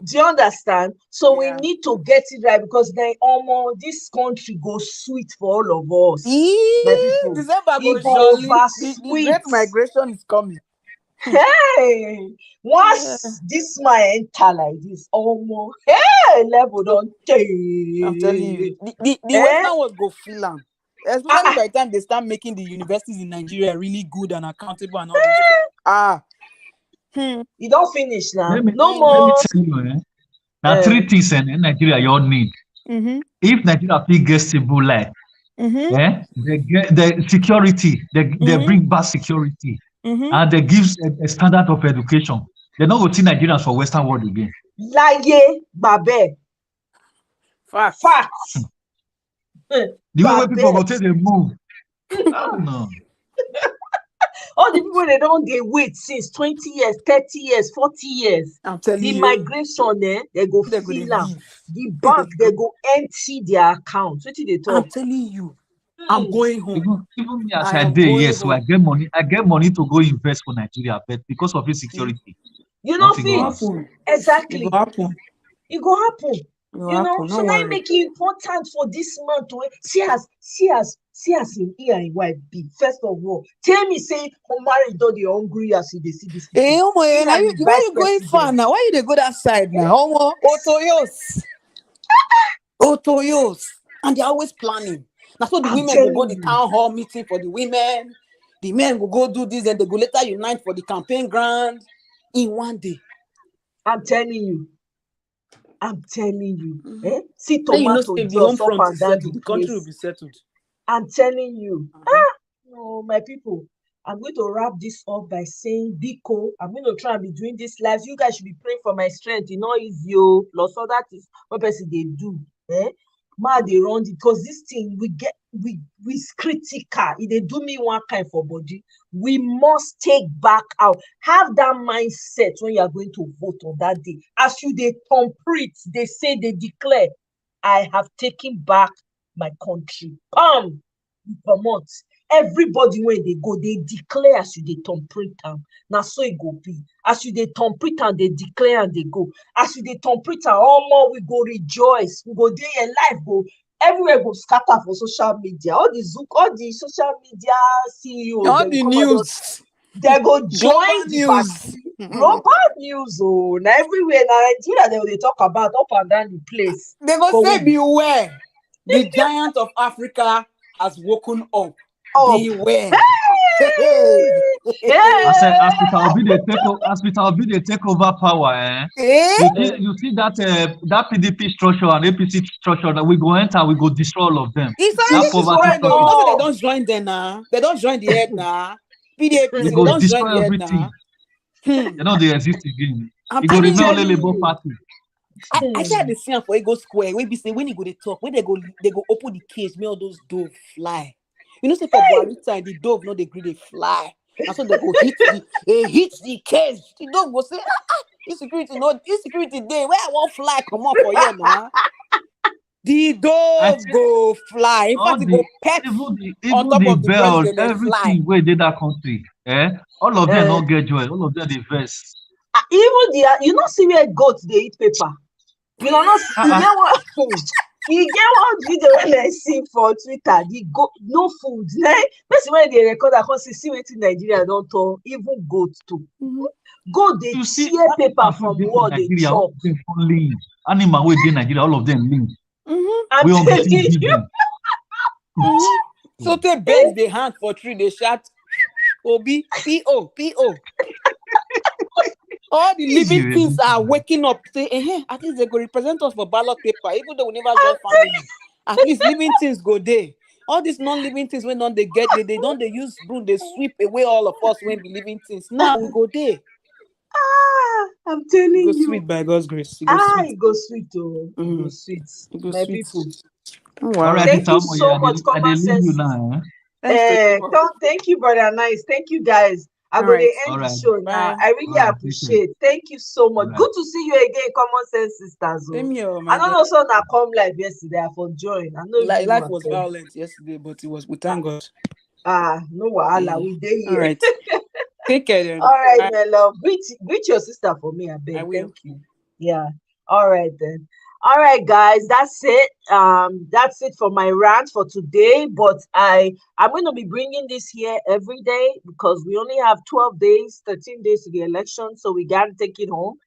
Do you understand? So we Yeah. need to get it right, because then this country go sweet for all of us. My people, December go it go jolly. over The great sweet. migration is coming. Hey, Yeah. once this man enter like this, almost hey, level So don't I'm telling you, change. the Eh? Western world go feel am. Especially by the time they start making the universities in Nigeria really good and accountable and all this. You don't finish now. Let me No let me more. tell you, now three things in Nigeria you all need. Mm-hmm. If Nigeria fit get stable life, Mm-hmm. they get the security, they Mm-hmm. bring back security, Mm-hmm. and they give a standard of education. They not go see Nigerians for Western world again. Láyé Babe. Facts. Facts. The way people Babe. go take they move. Oh no. All the people they don't they wait since 20 years, 30 years, 40 years. I'm telling The you, migration, they go they're gonna fill am. leave. The bank, they go empty their account. Wetin they I'm talk? telling you, I'm going home. Even me as I I am dey going here, so home. I get money to go invest for Nigeria, but because of insecurity, You know, nothing It go go fit. happen. happen. It Exactly. go happen. It go happen. It go You know, happen. so No now worry. make it important for this month to see as him ear and wife be. First of all, tell me say marriage don dey hungry as you dey see this Hey, people. Omo, He now and you, the why vice you going far president. now? Why you dey go that side now? Omo, Otoyos. And they're always planning. Now so the I'm women will go telling the you. town hall meeting for the women. The men will go do this and they go later unite for the campaign ground in one day. I'm telling you. I'm telling you. See Then you know, tomato if the home just up front and is down settled, the the country will place. be settled. I'm telling you. Uh-huh. No, my people. I'm going to wrap this up by saying, Biko, I'm going to try and be doing this live. You guys should be praying for my strength. You know, it's you. Plus, all that is what person they do. They run it because this thing we critical. If they do me one kind for body, we must take back out. Have that mindset when you are going to vote on that day. As you they complete, they say they declare, I have taken back my country. Promote. Everybody when they go, they declare as you dey turn print am. Na so e go be. As you dey turn print am, they declare and they go. As you dey turn print am, omo, we go rejoice. We go dey here, life go everywhere go scatter for social media. All the social media CEOs, All they go the come out, news, they go global join the news. party. Global news, oh, na everywhere. Na Nigeria they dey talk about up and down the place. They go But say, we beware. The giant of Africa has woken up. up. Beware. I said, Hey! as Peter Obi they take over power, you see that PDP structure and APC structure that we go enter, we go destroy all of them. It's That already poverty destroyed though. You structure, know, so they don't join them now. They don't join the head now. PDAPC, we they go don't join destroy the head everything. now. Hmm. You know they exist again. I'm You go I'm telling remain only you. telling Labour you. Party. I said the same for Ego Square. When we say when you go to talk, when they go open the cage, may all those dove fly. You know, say for Buhari time, the dove no they agree they fly. And so they go hit the cage. The dove go say, insecurity, no insecurity day. Where I won't fly, come on for here now. The I dove think go fly. In all fact, it the go pet on even top the of the bells, president and fly. everything where they that country, all of them don't get joy. All of them they vex. Even you know see where goats they eat paper. You know not you get one you get one video when I see for Twitter. The goat no food. Person when they record I can see wetin Nigeria don't talk. Even goats too. Goat they You see, tear paper animal from wey dey for what they Nigeria, all chop. of them don lean. Animal wey dey Nigeria, all of them lean. I'm We hungry telling give you. them. So they bend the hand for tree, they shout, Obi, P.O., P.O. All the living things are waking up. Say, at least they go represent us for ballot paper, even though we never join family. At least living things go there. All these non-living things when don't they get they don't they use broom, they sweep away all of us when be living things. Now we go there. I'm It telling go you. sweet by God's grace. It go sweet. It goes sweet oh. It goes sweet. It go My sweet. people. Don't All worry. right, Thank Peter you Omo, so much, I dey common leave you sense. now. Thanks to you. Thank you, brother. Nice. Thank you, guys. I'm All going right. to end All the right, show now. Bye. I really take care. appreciate. Thank you so much. All right. Good to see you again, common sense sisters. Same here, I my don't dear. know so now come live yesterday. I for join. I know if you Life want was to. violent yesterday, but it was we thank God. No wahala. We dey All here. right. Take care then. All right, Bye. my love. Greet your sister for me, I beg. I will. Thank you. Yeah. All right then. All right, guys. That's it. That's it for my rant for today. But I'm going to be bringing this here every day because we only have 12 days, 13 days to the election, so we gotta take it home.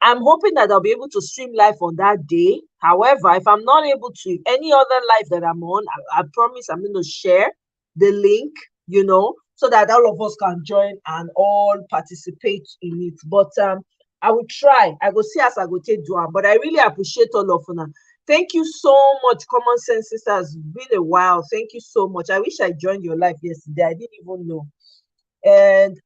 I'm hoping that I'll be able to stream live on that day. However, if I'm not able to, any other live that I'm on, I promise I'm going to share the link, so that all of us can join and all participate in it. But I will try. I go see as I go take do am. But I really appreciate all of you. Thank you so much, Common Sense Sisters. It's been a while. Thank you so much. I wish I joined your live yesterday. I didn't even know. And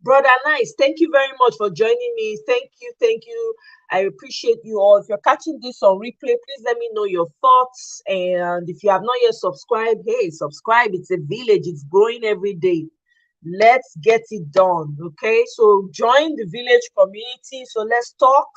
Brother Nice, thank you very much for joining me. Thank you, thank you. I appreciate you all. If you're catching this on replay, please let me know your thoughts. And if you have not yet subscribed, hey, subscribe. It's a village. It's growing every day. Let's get it done, okay? So join the village community. So let's talk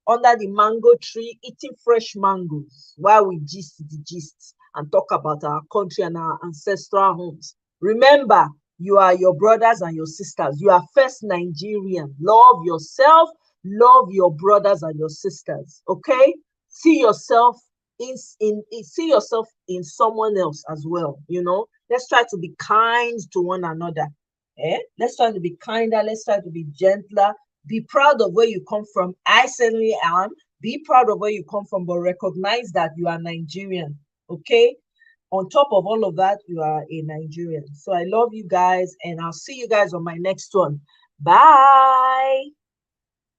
under the mango tree, eating fresh mangoes while we gist the gist and talk about our country and our ancestral homes. Remember, you are your brothers and your sisters. You are first Nigerian. Love yourself, love your brothers and your sisters, okay? See yourself see yourself in someone else as well, Let's try to be kind to one another. Let's try to be kinder. Let's try to be gentler. Be proud of where you come from. I certainly am. Be proud of where you come from, but recognize that you are Nigerian. Okay? On top of all of that, you are a Nigerian. So I love you guys, and I'll see you guys on my next one. Bye.